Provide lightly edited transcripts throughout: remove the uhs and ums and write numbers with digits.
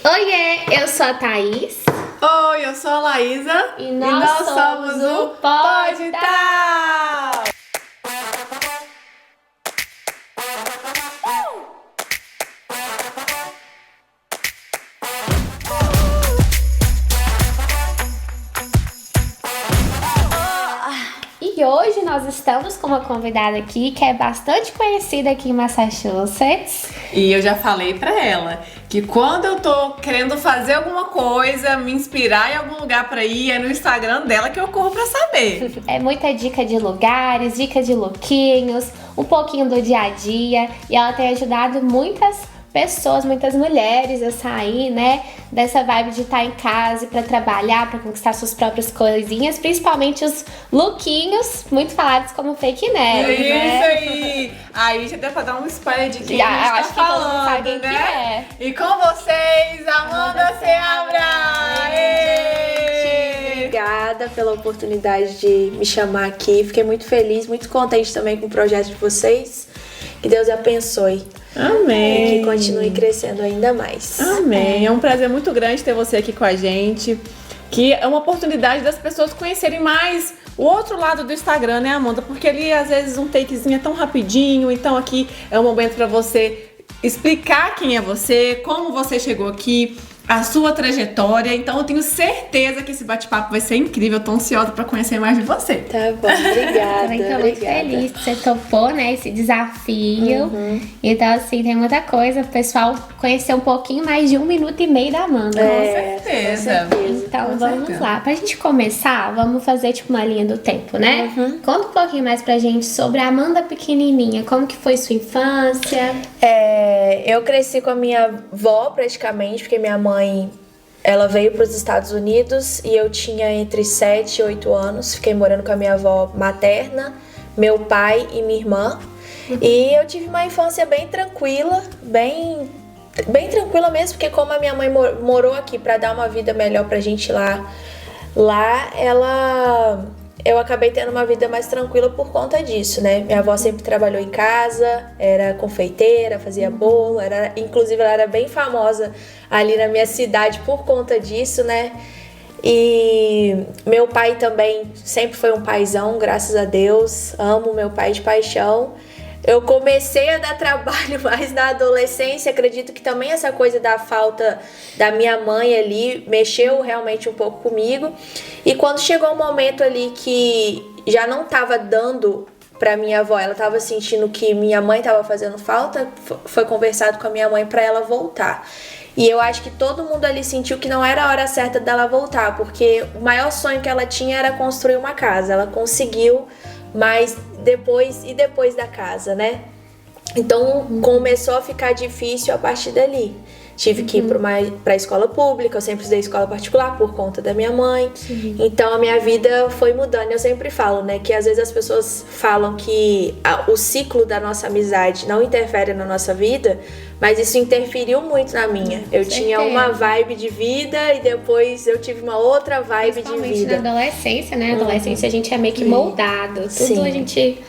Oiê, eu sou a Thaís. Oi, eu sou a Laísa. E nós somos o Pode Tal. E hoje nós estamos com uma convidada aqui que é bastante conhecida aqui em Massachusetts. E eu já falei pra ela que quando eu tô querendo fazer alguma coisa, me inspirar em algum lugar pra ir, é no Instagram dela que eu corro pra saber. É muita dica de lugares, dica de lookinhos, um pouquinho do dia a dia. E ela tem ajudado muitas pessoas, muitas mulheres a sair, né, dessa vibe de estar em casa pra trabalhar, pra conquistar suas próprias coisinhas, principalmente os lookinhos, muito falados como fake news, Isso né? aí! Aí já deu pra dar um spoiler de quem Já, a gente tá acho que todo mundo falando, sabe quem né? que E com vocês, Amanda Seabra! Obrigada pela oportunidade de me chamar aqui. Fiquei muito feliz, muito contente também com o projeto de vocês. Que Deus abençoe. Amém! E que continue crescendo ainda mais. Amém! É um prazer muito grande ter você aqui com a gente. Que é uma oportunidade das pessoas conhecerem mais o outro lado do Instagram, né, Amanda? Porque ali, às vezes, um takezinho é tão rapidinho. Então, aqui é um momento para você explicar quem é você, como você chegou aqui, a sua trajetória. Então, eu tenho certeza que esse bate-papo vai ser incrível. Eu tô ansiosa para conhecer mais de você. Tá bom, obrigada. Também tô muito feliz que você topou, né, esse desafio. Então, assim, tem muita coisa pro pessoal conhecer um pouquinho mais de 1 minuto e meio da Amanda. certeza. Então, Com vamos certeza. lá. Pra gente começar, vamos fazer tipo uma linha do tempo, né? Conta um pouquinho mais pra gente sobre a Amanda pequenininha. Como que foi sua infância? Eu cresci com a minha avó praticamente, porque minha mãe, ela veio para os Estados Unidos e eu tinha entre 7 e 8 anos. Fiquei morando com a minha avó materna, meu pai e minha irmã. E eu tive uma infância bem tranquila, bem tranquila mesmo, porque como a minha mãe morou aqui para dar uma vida melhor pra gente eu acabei tendo uma vida mais tranquila por conta disso, né? Minha avó sempre trabalhou em casa, era confeiteira, fazia bolo, inclusive ela era bem famosa ali na minha cidade por conta disso, né? E meu pai também sempre foi um paizão, graças a Deus, amo meu pai de paixão. Eu comecei a dar trabalho mais na adolescência, acredito que também essa coisa da falta da minha mãe ali mexeu realmente um pouco comigo. E quando chegou um momento ali que já não estava dando para minha avó, ela estava sentindo que minha mãe estava fazendo falta, foi conversado com a minha mãe para ela voltar. E eu acho que todo mundo ali sentiu que não era a hora certa dela voltar, porque o maior sonho que ela tinha era construir uma casa. Ela conseguiu, mas depois da casa, né? Então começou a ficar difícil a partir dali. Tive que ir para a escola pública, eu sempre estudei escola particular por conta da minha mãe. Então a minha vida foi mudando. Eu sempre falo, né, que às vezes as pessoas falam que o ciclo da nossa amizade não interfere na nossa vida, mas isso interferiu muito na minha. Eu tinha uma vibe de vida e depois eu tive uma outra vibe de vida. Na adolescência, né? Na adolescência a gente é meio que moldado. Tudo Sim. a gente...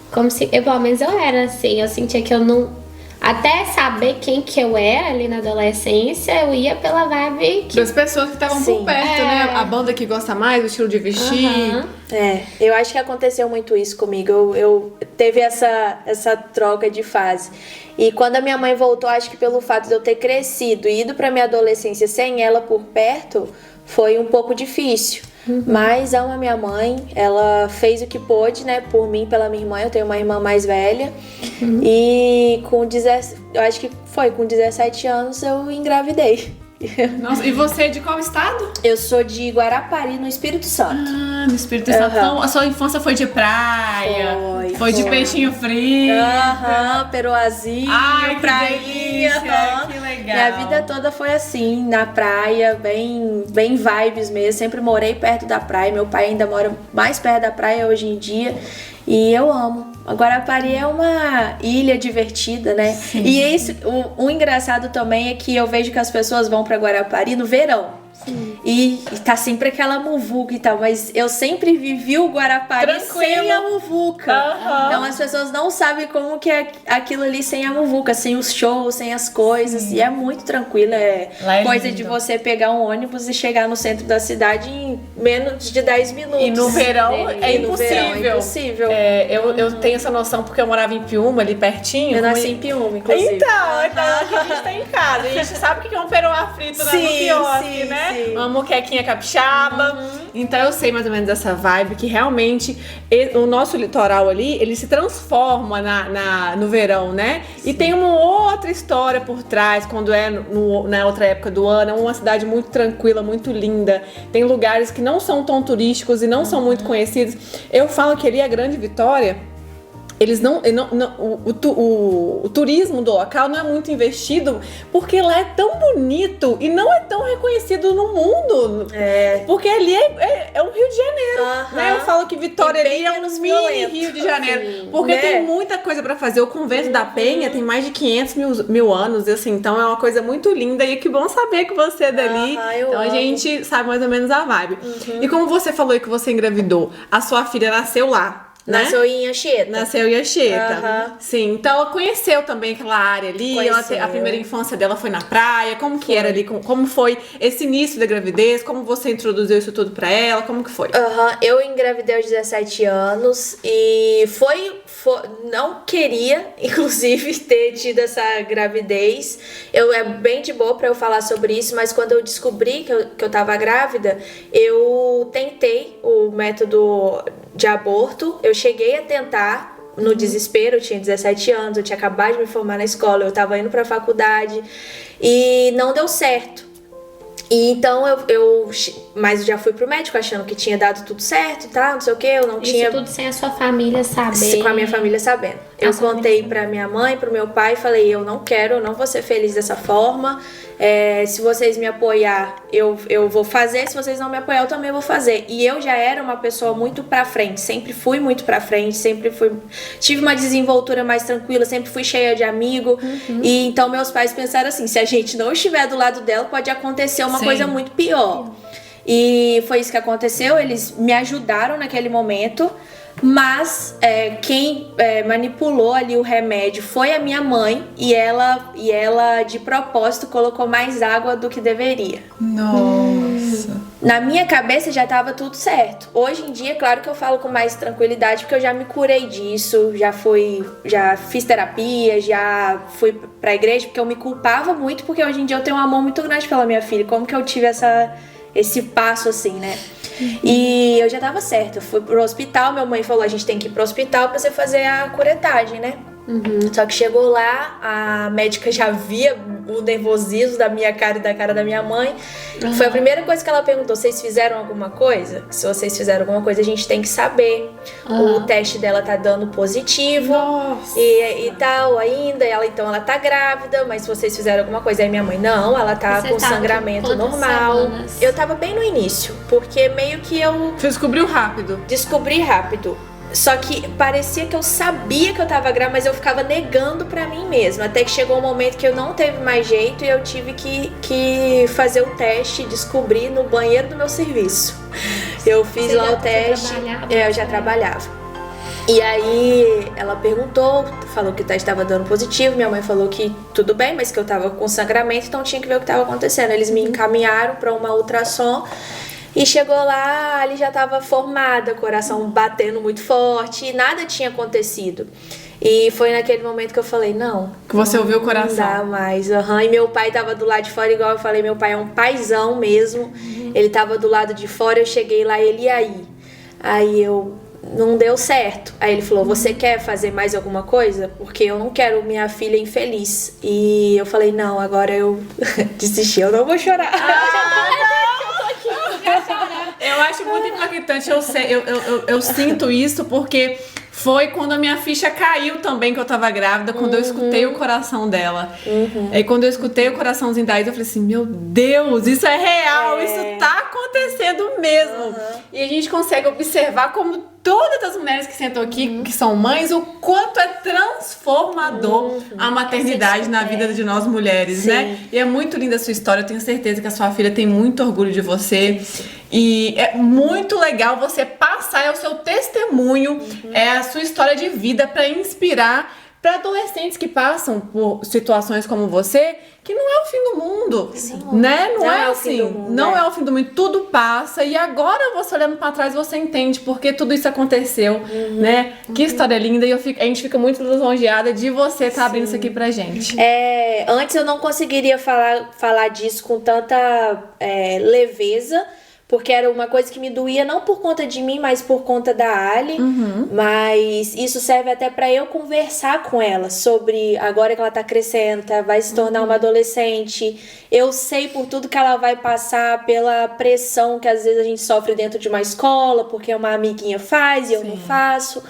Como se... pelo menos eu era assim. Eu sentia que eu não... Até saber quem que eu era ali na adolescência, eu ia pela vibe que... Das pessoas que estavam por perto, né? A banda que gosta mais, o estilo de vestir. Eu acho que aconteceu muito isso comigo. Eu teve essa troca de fase. E quando a minha mãe voltou, acho que pelo fato de eu ter crescido e ido pra minha adolescência sem ela por perto, foi um pouco difícil. Mas amo a minha mãe, ela fez o que pôde, né, por mim, pela minha irmã. Eu tenho uma irmã mais velha. E eu acho que foi com 17 anos eu engravidei. Nossa, e você é de qual estado? Eu sou de Guarapari, no Espírito Santo. Ah, no Espírito Santo. Então, a sua infância foi de praia? Foi de peixinho frito? Peruazinho, Ai, que prainha. delícia, que legal. Minha vida toda foi assim, na praia, bem vibes mesmo. Sempre morei perto da praia. Meu pai ainda mora mais perto da praia hoje em dia. E eu amo. A Guarapari é uma ilha divertida, né? Sim. E é isso, o engraçado também é que eu vejo que as pessoas vão pra Guarapari no verão. Sim. E tá sempre aquela muvuca e tal, mas eu sempre vivi o Guarapari Tranquilo. sem a muvuca. Aham. Então as pessoas não sabem como que é aquilo ali sem a muvuca, sem os shows, sem as coisas. E é muito tranquilo, Lá é coisa lindo. de você pegar um ônibus e chegar no centro da cidade em menos de 10 minutos. E no verão é E no impossível. verão é impossível. Eu tenho essa noção porque eu morava em Piúma, ali pertinho. Eu nasci em Piúma, inclusive. Então aqui a gente tá em casa. A gente sabe o que é um peruá frito no quiosque, né? sim. Uma moquequinha capixaba. Então eu sei mais ou menos essa vibe que realmente o nosso litoral ali, ele se transforma no verão, né? E tem uma outra história por trás, quando é na outra época do ano. É uma cidade muito tranquila, muito linda. Tem lugares que não são tão turísticos e não são muito conhecidos. Eu falo que ali a Grande Vitória, eles o turismo do local não é muito investido porque lá é tão bonito e não é tão reconhecido no mundo. Porque ali é um Rio de Janeiro, né? Eu falo que Vitória ali é um mini Rio de Janeiro, porque tem muita coisa pra fazer. O Convento da Penha tem mais de 500 mil anos, assim, então é uma coisa muito linda e que bom saber que você é dali. Então a gente sabe mais ou menos a vibe. E como você falou aí que você engravidou, a sua filha nasceu lá. Né? Nasceu em Anchieta. Nasceu em Anchieta. Sim, então ela conheceu também aquela área ali. A primeira infância dela foi na praia. Como que era ali? Como foi esse início da gravidez? Como você introduziu isso tudo pra ela? Como que foi? Eu engravidei aos 17 anos e não queria, inclusive, ter tido essa gravidez. É bem de boa pra eu falar sobre isso, mas quando eu descobri que eu tava grávida, eu tentei o método de aborto. Eu cheguei a tentar no desespero, eu tinha 17 anos, eu tinha acabado de me formar na escola, eu tava indo pra faculdade e não deu certo. E então mas eu já fui pro médico achando que tinha dado tudo certo, tá? Não sei o que, eu não tinha. Isso tudo sem a sua família saber. Com a minha família sabendo. Eu contei pra minha mãe, pro meu pai, falei, eu não vou ser feliz dessa forma. Se vocês me apoiar, eu vou fazer. Se vocês não me apoiar, eu também vou fazer. E eu já era uma pessoa muito pra frente, sempre fui muito pra frente, tive uma desenvoltura mais tranquila, sempre fui cheia de amigo. E então meus pais pensaram assim, se a gente não estiver do lado dela, pode acontecer uma coisa muito pior. E foi isso que aconteceu, eles me ajudaram naquele momento, mas quem manipulou ali o remédio foi a minha mãe e ela de propósito colocou mais água do que deveria. Nossa! Na minha cabeça já tava tudo certo. Hoje em dia, claro que eu falo com mais tranquilidade, porque eu já me curei disso, já fiz terapia, já fui pra igreja, porque eu me culpava muito, porque hoje em dia eu tenho um amor muito grande pela minha filha. Como que eu tive esse passo assim, né? E eu já tava certa. Eu fui pro hospital, minha mãe falou, a gente tem que ir pro hospital pra você fazer a curetagem, né? Só que chegou lá, a médica já via o nervosismo da minha cara e da cara da minha mãe. Foi a primeira coisa que ela perguntou, vocês fizeram alguma coisa? Se vocês fizeram alguma coisa, a gente tem que saber. O teste dela tá dando positivo. Nossa. E tal ainda. Então ela tá grávida, mas se vocês fizeram alguma coisa, aí minha mãe, não, ela tá com sangramento normal. Semanas? Eu tava bem no início, porque meio que Você descobriu rápido. descobri rápido. Só que parecia que eu sabia que eu tava grávida, mas eu ficava negando pra mim mesma. Até que chegou um momento que eu não teve mais jeito e eu tive que fazer o teste e descobrir no banheiro do meu serviço. Eu fiz lá o teste. Eu já trabalhava. E aí ela perguntou, falou que o teste estava dando positivo, minha mãe falou que tudo bem, mas que eu tava com sangramento, então tinha que ver o que estava acontecendo. Eles me encaminharam para uma ultrassom. E chegou lá, ali já estava formada, coração batendo muito forte e nada tinha acontecido. E foi naquele momento que eu falei, não. Que você ouviu o coração. Não dá mais. E meu pai tava do lado de fora, igual eu falei, meu pai é um paizão mesmo. Ele tava do lado de fora, eu cheguei lá, ele e aí? Aí não deu certo. Aí ele falou, você quer fazer mais alguma coisa? Porque eu não quero minha filha infeliz. E eu falei, não, agora eu desisti, eu não vou chorar. Eu acho muito impactante, eu sinto isso porque foi quando a minha ficha caiu também que eu tava grávida, quando eu escutei o coração dela. Aí quando eu escutei o coraçãozinho da Isa, eu falei assim, meu Deus, isso é real, isso tá acontecendo mesmo. E a gente consegue observar como todas as mulheres que sentam aqui, que são mães, o quanto é transformador a maternidade na vida de nós mulheres, né? E é muito linda a sua história, eu tenho certeza que a sua filha tem muito orgulho de você. E é muito legal você passar o seu testemunho, a sua história de vida para inspirar para adolescentes que passam por situações como você, que não é o fim do mundo, né? Não é assim, não é o fim do mundo, tudo passa e agora você olhando para trás você entende porque tudo isso aconteceu, né? Que história linda e a gente fica muito lisonjeada de você estar abrindo isso aqui pra gente. Antes eu não conseguiria falar disso com tanta leveza, porque era uma coisa que me doía não por conta de mim, mas por conta da Ali. Mas isso serve até pra eu conversar com ela sobre agora que ela tá crescendo, vai se tornar uma adolescente. Eu sei por tudo que ela vai passar, pela pressão que às vezes a gente sofre dentro de uma escola, porque uma amiguinha faz e eu não faço.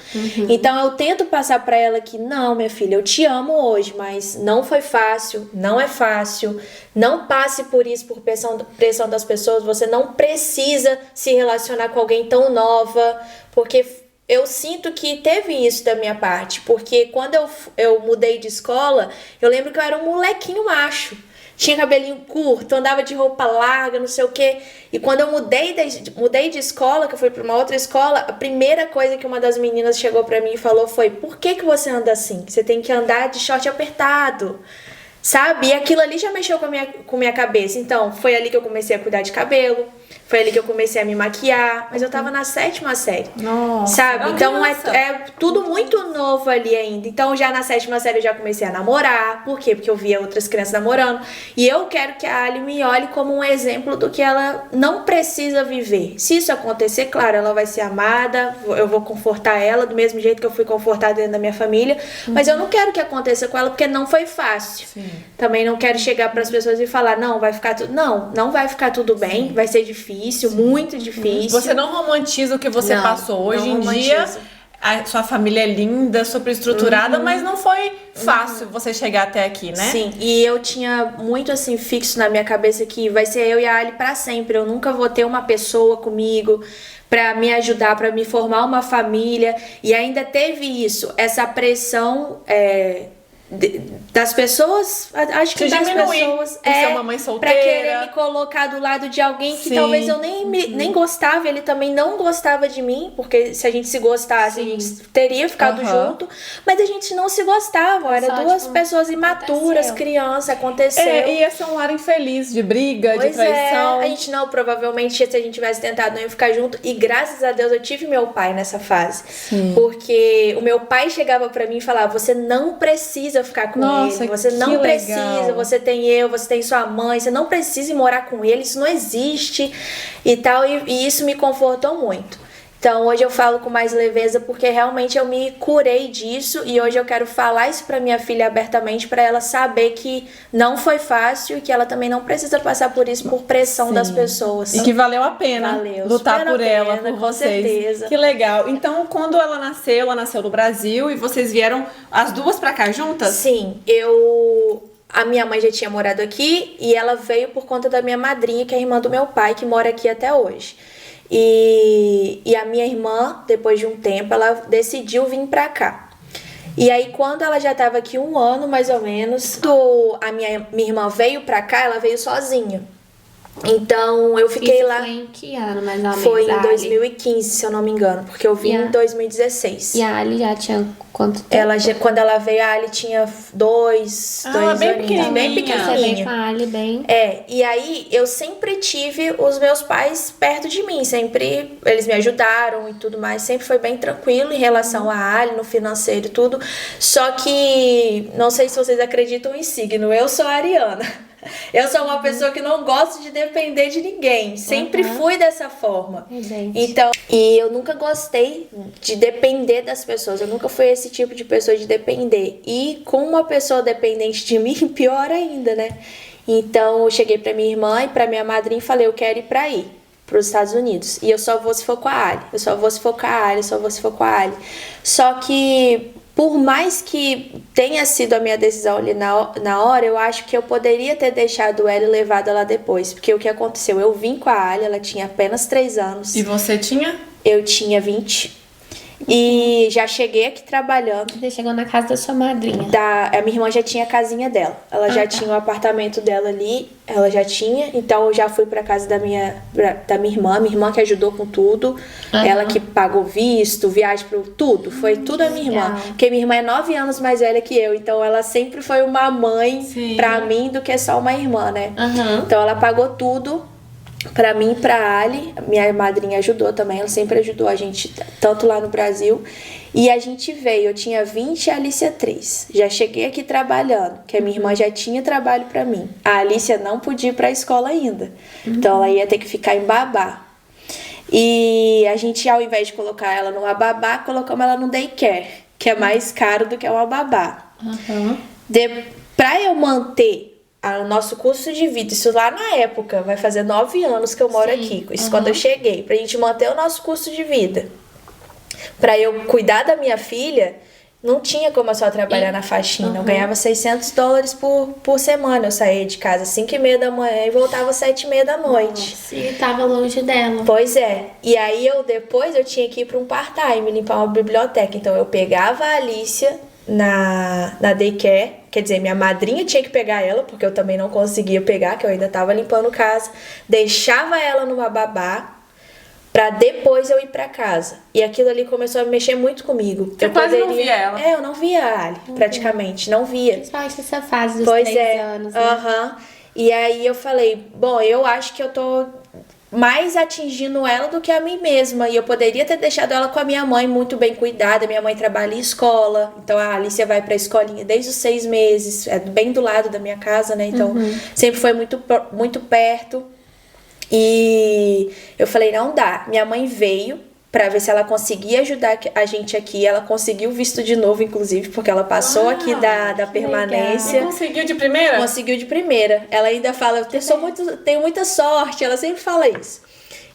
Então eu tento passar pra ela que não, minha filha, eu te amo hoje, mas não foi fácil, não é fácil. Não passe por isso, por pressão das pessoas. Você não precisa se relacionar com alguém tão nova, porque eu sinto que teve isso da minha parte. Porque quando eu mudei de escola, eu lembro que eu era um molequinho macho. Tinha cabelinho curto, andava de roupa larga, não sei o quê. E quando eu mudei de escola, que eu fui para uma outra escola, a primeira coisa que uma das meninas chegou para mim e falou foi: por que você anda assim? Você tem que andar de short apertado. Sabe? E aquilo ali já mexeu com minha cabeça. Então, foi ali que eu comecei a cuidar de cabelo. Foi ali que eu comecei a me maquiar. Mas eu tava na 7ª série. Nossa, sabe? Então, é tudo muito novo ali ainda. Então, já na 7ª série eu já comecei a namorar. Por quê? Porque eu via outras crianças namorando. E eu quero que a Ali me olhe como um exemplo do que ela não precisa viver. Se isso acontecer, claro, ela vai ser amada. Eu vou confortar ela do mesmo jeito que eu fui confortada dentro da minha família. Mas eu não quero que aconteça com ela porque não foi fácil. Também não quero chegar para as pessoas e falar, não, vai ficar tudo... Não vai ficar tudo bem, vai ser difícil, muito difícil. Você não romantiza o que você passou. Hoje em dia, a sua família é linda, super estruturada, mas não foi fácil você chegar até aqui, né? Sim, e eu tinha muito assim, fixo na minha cabeça que vai ser eu e a Ali para sempre. Eu nunca vou ter uma pessoa comigo para me ajudar, para me formar uma família. E ainda teve isso, essa pressão... das pessoas, acho que das pessoas ser uma mãe solteira, pra querer me colocar do lado de alguém que talvez eu nem gostava, ele também não gostava de mim, porque se a gente se gostasse, a gente teria ficado junto, mas a gente não se gostava, era duas pessoas imaturas, criança, aconteceu. E ia ser um lar infeliz, de briga, de traição. A gente não, provavelmente, se a gente tivesse tentado, não ia ficar junto, e graças a Deus eu tive meu pai nessa fase, porque o meu pai chegava pra mim e falava, você não precisa ficar com ele, você não precisa, você tem sua mãe, você não precisa ir morar com ele, isso não existe e tal, e isso me confortou muito. Então hoje eu falo com mais leveza porque realmente eu me curei disso e hoje eu quero falar isso pra minha filha abertamente pra ela saber que não foi fácil e que ela também não precisa passar por isso por pressão das pessoas. E que valeu a pena lutar por ela, por com vocês. Certeza. Que legal. Então quando ela nasceu no Brasil e vocês vieram as duas pra cá juntas? Sim, a minha mãe já tinha morado aqui e ela veio por conta da minha madrinha, que é a irmã do meu pai, que mora aqui até hoje. E a minha irmã, depois de um tempo, ela decidiu vir pra cá. E aí, quando ela já tava aqui 1 ano, mais ou menos, a minha irmã veio pra cá, ela veio sozinha. Então, eu fiquei lá... Foi em que ano, mais ou menos? Foi em 2015, se eu não me engano, porque eu vim em 2016. E a Ali já tinha quanto tempo? Quando ela veio, a Ali tinha 2 anos. Bem pequenininha. Você veio com a Ali bem... E aí eu sempre tive os meus pais perto de mim, sempre eles me ajudaram e tudo mais, sempre foi bem tranquilo em relação a Ali, no financeiro e tudo. Só que, não sei se vocês acreditam em signo, eu sou ariana. Eu sou uma pessoa que não gosta de depender de ninguém. Sempre fui dessa forma. Então, e eu nunca gostei de depender das pessoas. Eu nunca fui esse tipo de pessoa de depender. E com uma pessoa dependente de mim, pior ainda, né? Então, eu cheguei pra minha irmã e pra minha madrinha e falei, eu quero ir pra aí, pros Estados Unidos. E eu só vou se for com a Ali. Eu só vou se for com a Ali, eu só vou se for com a Ali. Só que... Por mais que tenha sido a minha decisão ali na hora, eu acho que eu poderia ter deixado ela e levado ela depois. Porque o que aconteceu? Eu vim com a Ali, ela tinha apenas 3 anos. E você tinha? Eu tinha 20. E já cheguei aqui trabalhando. Você chegou na casa da sua madrinha. A minha irmã já tinha a casinha dela. Ela já tinha o apartamento dela ali. Ela já tinha. Então eu já fui pra casa da minha irmã. Minha irmã que ajudou com tudo. Ela que pagou visto, viagem pro tudo. Foi tudo a minha irmã. Legal. Porque minha irmã é 9 anos mais velha que eu. Então ela sempre foi uma mãe pra mim do que só uma irmã, né? Então ela pagou tudo. Pra mim e pra Ali, minha madrinha ajudou também, ela sempre ajudou a gente, tanto lá no Brasil. E a gente veio, eu tinha 20 e a Alicia 3. Já cheguei aqui trabalhando, que a minha irmã já tinha trabalho pra mim. A Alicia não podia ir pra escola ainda, então ela ia ter que ficar em babá. E a gente, ao invés de colocar ela numa babá, colocamos ela no daycare, que é mais caro do que uma babá. Pra eu manter o nosso custo de vida, isso lá na época, vai fazer 9 anos que eu moro aqui, isso quando eu cheguei, pra gente manter o nosso custo de vida, pra eu cuidar da minha filha, não tinha como eu só trabalhar na faxina, eu ganhava $600 por semana, eu saía de casa às 5h30 da manhã e voltava às 7h30 da noite. Nossa, e tava longe dela. Pois é, e aí depois eu tinha que ir pra um part-time, limpar uma biblioteca, então eu pegava a Alicia na daycare, quer dizer, minha madrinha tinha que pegar ela, porque eu também não conseguia pegar, que eu ainda tava limpando casa, deixava ela numa babá, pra depois eu ir pra casa. E aquilo ali começou a mexer muito comigo. Você quase não via ela. Eu não via a Ali, praticamente, não via. Principalmente nessa fase dos Pois 3 anos, né? E aí eu falei, bom, eu acho que eu tô mais atingindo ela do que a mim mesma. E eu poderia ter deixado ela com a minha mãe muito bem cuidada. Minha mãe trabalha em escola. Então a Alicia vai pra escolinha desde os 6 meses. É bem do lado da minha casa, né? Então sempre foi muito perto. E eu falei, não dá. Minha mãe veio pra ver se ela conseguia ajudar a gente aqui. Ela conseguiu visto de novo, inclusive, porque ela passou aqui da permanência. Conseguiu de primeira? Conseguiu de primeira. Ela ainda fala, tenho muita sorte. Ela sempre fala isso.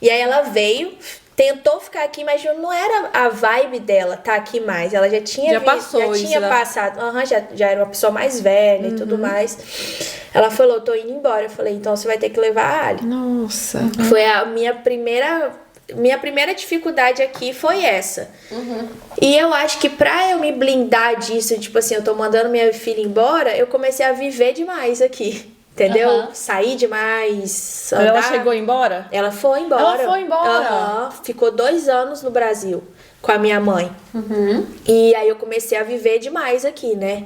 E aí ela veio, tentou ficar aqui, mas não era a vibe dela tá aqui mais. Ela já tinha passado. Já era uma pessoa mais velha e tudo mais. Ela falou, tô indo embora. Eu falei, então você vai ter que levar a Ali. Nossa. Foi a minha primeira dificuldade aqui foi essa. E eu acho que pra eu me blindar disso, tipo assim, eu tô mandando minha filha embora, eu comecei a viver demais aqui. Entendeu? Sair demais. Andar. Ela chegou embora? Ela foi embora. Ela foi embora? Ficou 2 anos no Brasil com a minha mãe. E aí eu comecei a viver demais aqui, né?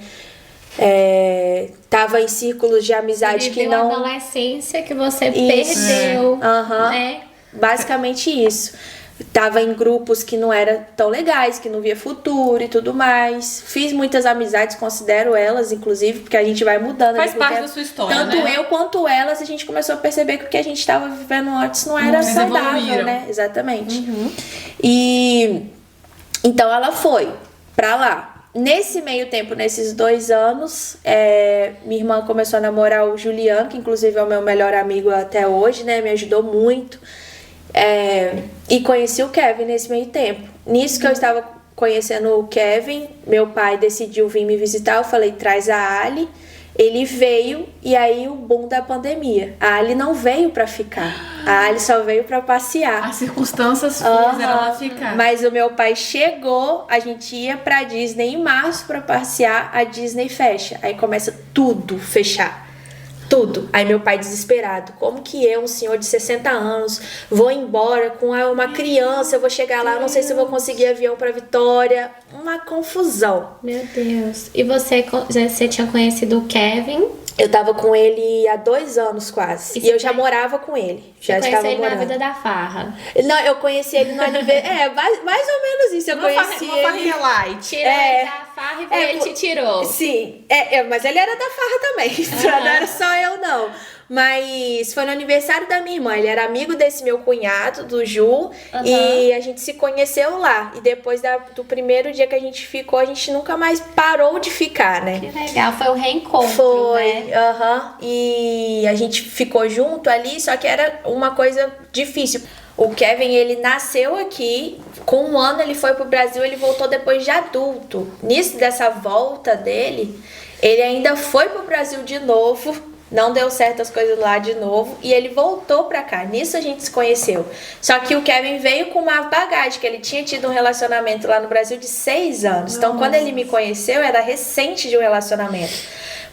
Tava em círculos de amizade que não... a adolescência que você perdeu, né? Basicamente isso. Tava em grupos que não eram tão legais, que não via futuro e tudo mais. Fiz muitas amizades, considero elas, inclusive, porque a gente vai mudando. Faz parte da sua história, tanto né? eu quanto elas, a gente começou a perceber que o que a gente tava vivendo antes não era saudável, evoluíram. né? Exatamente. E então ela foi pra lá. Nesse meio tempo, nesses 2 anos, minha irmã começou a namorar o Juliano, que inclusive é o meu melhor amigo até hoje, né? Me ajudou muito. E conheci o Kevin nesse meio tempo. Nisso que eu estava conhecendo o Kevin, meu pai decidiu vir me visitar. Eu falei, traz a Ali. Ele veio e aí o boom da pandemia. A Ali não veio pra ficar. A Ali só veio pra passear. As circunstâncias fizeram ela ficar. Mas o meu pai chegou, a gente ia pra Disney em março pra passear, a Disney fecha. Aí começa tudo fechar. Tudo. Aí meu pai desesperado. Como que eu, um senhor de 60 anos, vou embora com uma criança, eu vou chegar lá, não sei se eu vou conseguir avião pra Vitória. Uma confusão. Meu Deus. E você tinha conhecido o Kevin? Eu tava com ele há 2 anos quase. E eu já morava com ele. Já Você estava conheceu ele morando. na vida da farra? Não, eu conheci ele no aniversário. Mais ou menos isso. Eu conheci Uma farrinha light. Tirou ele da farra e ele te tirou. Sim, mas ele era da farra também. Não era só eu, não. Mas foi no aniversário da minha irmã. Ele era amigo desse meu cunhado, do Ju. E a gente se conheceu lá. E depois do primeiro dia que a gente ficou, a gente nunca mais parou de ficar, né? Que legal, foi um reencontro, Foi, né? E a gente ficou junto ali, só que era uma coisa difícil. O Kevin, ele nasceu aqui, com 1 ano ele foi pro Brasil, ele voltou depois de adulto. Nisso, dessa volta dele, ele ainda foi pro Brasil de novo não deu certo as coisas lá de novo e ele voltou pra cá. Nisso a gente se conheceu. Só que o Kevin veio com uma bagagem, que ele tinha tido um relacionamento lá no Brasil de 6 anos. Então, quando ele me conheceu, era recente de um relacionamento.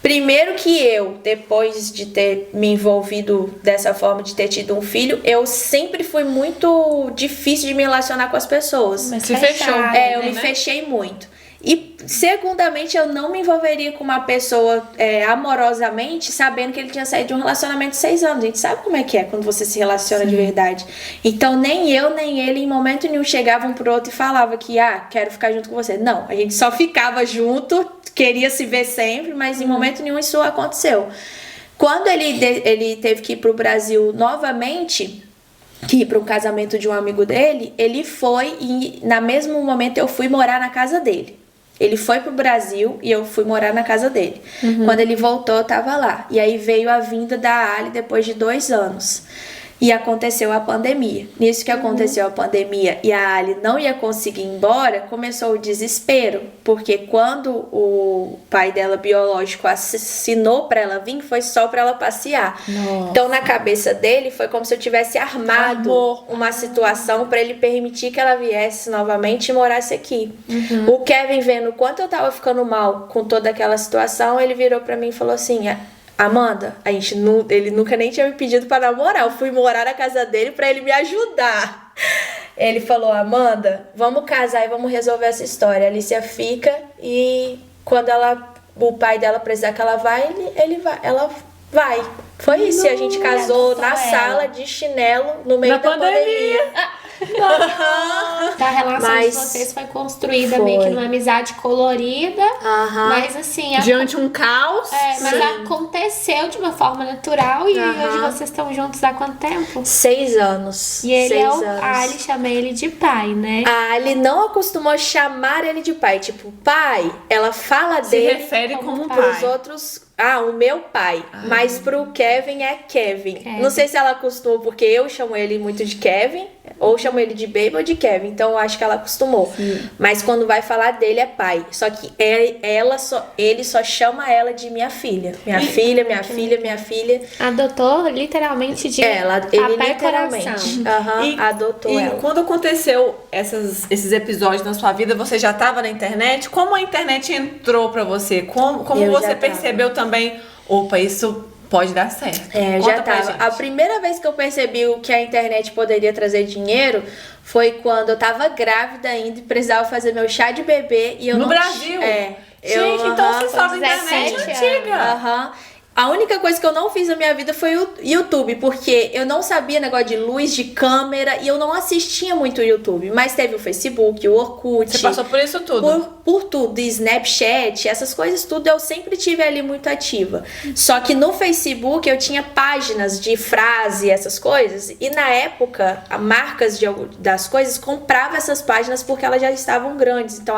Primeiro que eu, depois de ter me envolvido dessa forma, de ter tido um filho, eu sempre fui muito difícil de me relacionar com as pessoas. Mas Se fechou. Eu me fechei muito. E, segundamente, eu não me envolveria com uma pessoa amorosamente, sabendo que ele tinha saído de um relacionamento de 6 anos. A gente sabe como é que é quando você se relaciona de verdade. Então, nem eu, nem ele, em momento nenhum, chegavam pro outro e falavam que, quero ficar junto com você. Não, a gente só ficava junto, queria se ver sempre, mas em momento nenhum isso aconteceu. Quando ele teve que ir pro Brasil novamente, que ir para um casamento de um amigo dele, ele foi e, no mesmo momento, eu fui morar na casa dele. Ele foi pro Brasil e eu fui morar na casa dele. Quando ele voltou, eu tava lá. E aí veio a vinda da Ali depois de 2 anos. E aconteceu a pandemia. Nisso que aconteceu a pandemia e a Ali não ia conseguir ir embora, começou o desespero. Porque quando o pai dela biológico assinou pra ela vir, foi só pra ela passear. Nossa. Então, na cabeça dele, foi como se eu tivesse armado uma situação pra ele permitir que ela viesse novamente e morasse aqui. O Kevin, vendo o quanto eu tava ficando mal com toda aquela situação, ele virou pra mim e falou assim: Amanda, ele nunca nem tinha me pedido pra namorar. Eu fui morar na casa dele pra ele me ajudar. Ele falou: Amanda, vamos casar e vamos resolver essa história. A Alicia fica e quando o pai dela precisar que ela vai, ela vai. Foi isso. E a gente casou na sala de chinelo no meio da pandemia. A relação de vocês foi construída meio que numa amizade colorida, mas assim... Diante de um caos. Mas aconteceu de uma forma natural e hoje vocês estão juntos há quanto tempo? 6 anos. E ele a Ali chama ele de pai, né? A Ali não acostumou chamar ele de pai. Tipo, pai, ela fala dele... Se refere como pai. Pros outros... o meu pai. Mas pro Kevin é Kevin. Não sei se ela acostumou porque eu chamo ele muito de Kevin, ou chamo ele de Baby ou de Kevin. Então eu acho que ela acostumou. Mas quando vai falar dele é pai. Só que ele só chama ela de minha filha. Minha filha. Adotou literalmente de ele literalmente adotou ela. E quando aconteceu esses episódios na sua vida, você já estava na internet? Como a internet entrou pra você? Como você percebeu também, opa, isso pode dar certo? Eu já tava. A primeira vez que eu percebi que a internet poderia trazer dinheiro foi quando eu tava grávida ainda e precisava fazer meu chá de bebê e eu no Brasil? Gente, então você estava na internet antiga. A única coisa que eu não fiz na minha vida foi o YouTube, porque eu não sabia negócio de luz, de câmera, e eu não assistia muito o YouTube. Mas teve o Facebook, o Orkut. Você passou por isso tudo? Por tudo, Snapchat, essas coisas tudo eu sempre tive ali muito ativa. Só que no Facebook eu tinha páginas de frase, essas coisas, e na época, marcas das coisas compravam essas páginas porque elas já estavam grandes. Então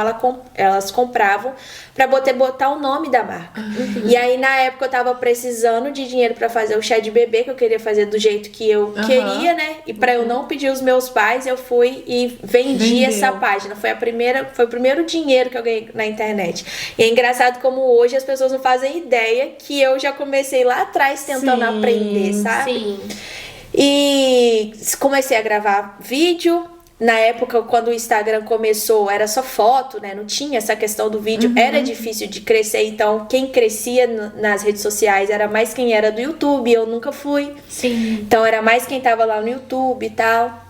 elas compravam pra botar o nome da marca. E aí na época eu tava precisando de dinheiro pra fazer o chá de bebê, que eu queria fazer do jeito que eu queria, né? E pra eu não pedir os meus pais, eu fui e vendi essa página. Foi o primeiro dinheiro que eu ganhei na internet. E é engraçado como hoje as pessoas não fazem ideia que eu já comecei lá atrás tentando aprender, sabe? Sim. E comecei a gravar vídeo. Na época, quando o Instagram começou, era só foto, né? Não tinha essa questão do vídeo. Era difícil de crescer. Então, quem crescia nas redes sociais era mais quem era do YouTube. Eu nunca fui. Sim. Então, era mais quem tava lá no YouTube e tal.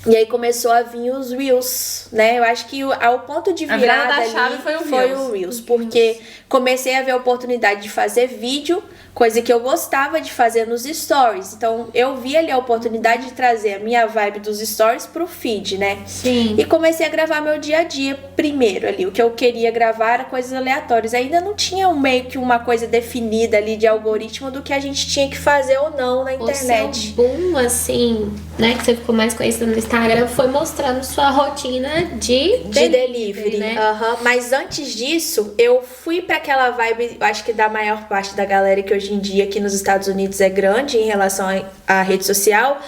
E aí começou a vir os Reels, né? Eu acho que o ponto de virada da chave ali foi o Reels. Porque comecei a ver a oportunidade de fazer vídeo, coisa que eu gostava de fazer nos stories. Então, eu vi ali a oportunidade de trazer a minha vibe dos stories pro feed, né? Sim. E comecei a gravar meu dia a dia primeiro ali. O que eu queria gravar era coisas aleatórias. Ainda não tinha meio que uma coisa definida ali de algoritmo do que a gente tinha que fazer ou não na internet. O seu boom, assim, né, que você ficou mais conhecida no Instagram, foi mostrando sua rotina de delivery, né? Mas antes disso, eu fui pra aquela vibe, acho que da maior parte da galera que hoje em dia aqui nos Estados Unidos é grande em relação à rede social,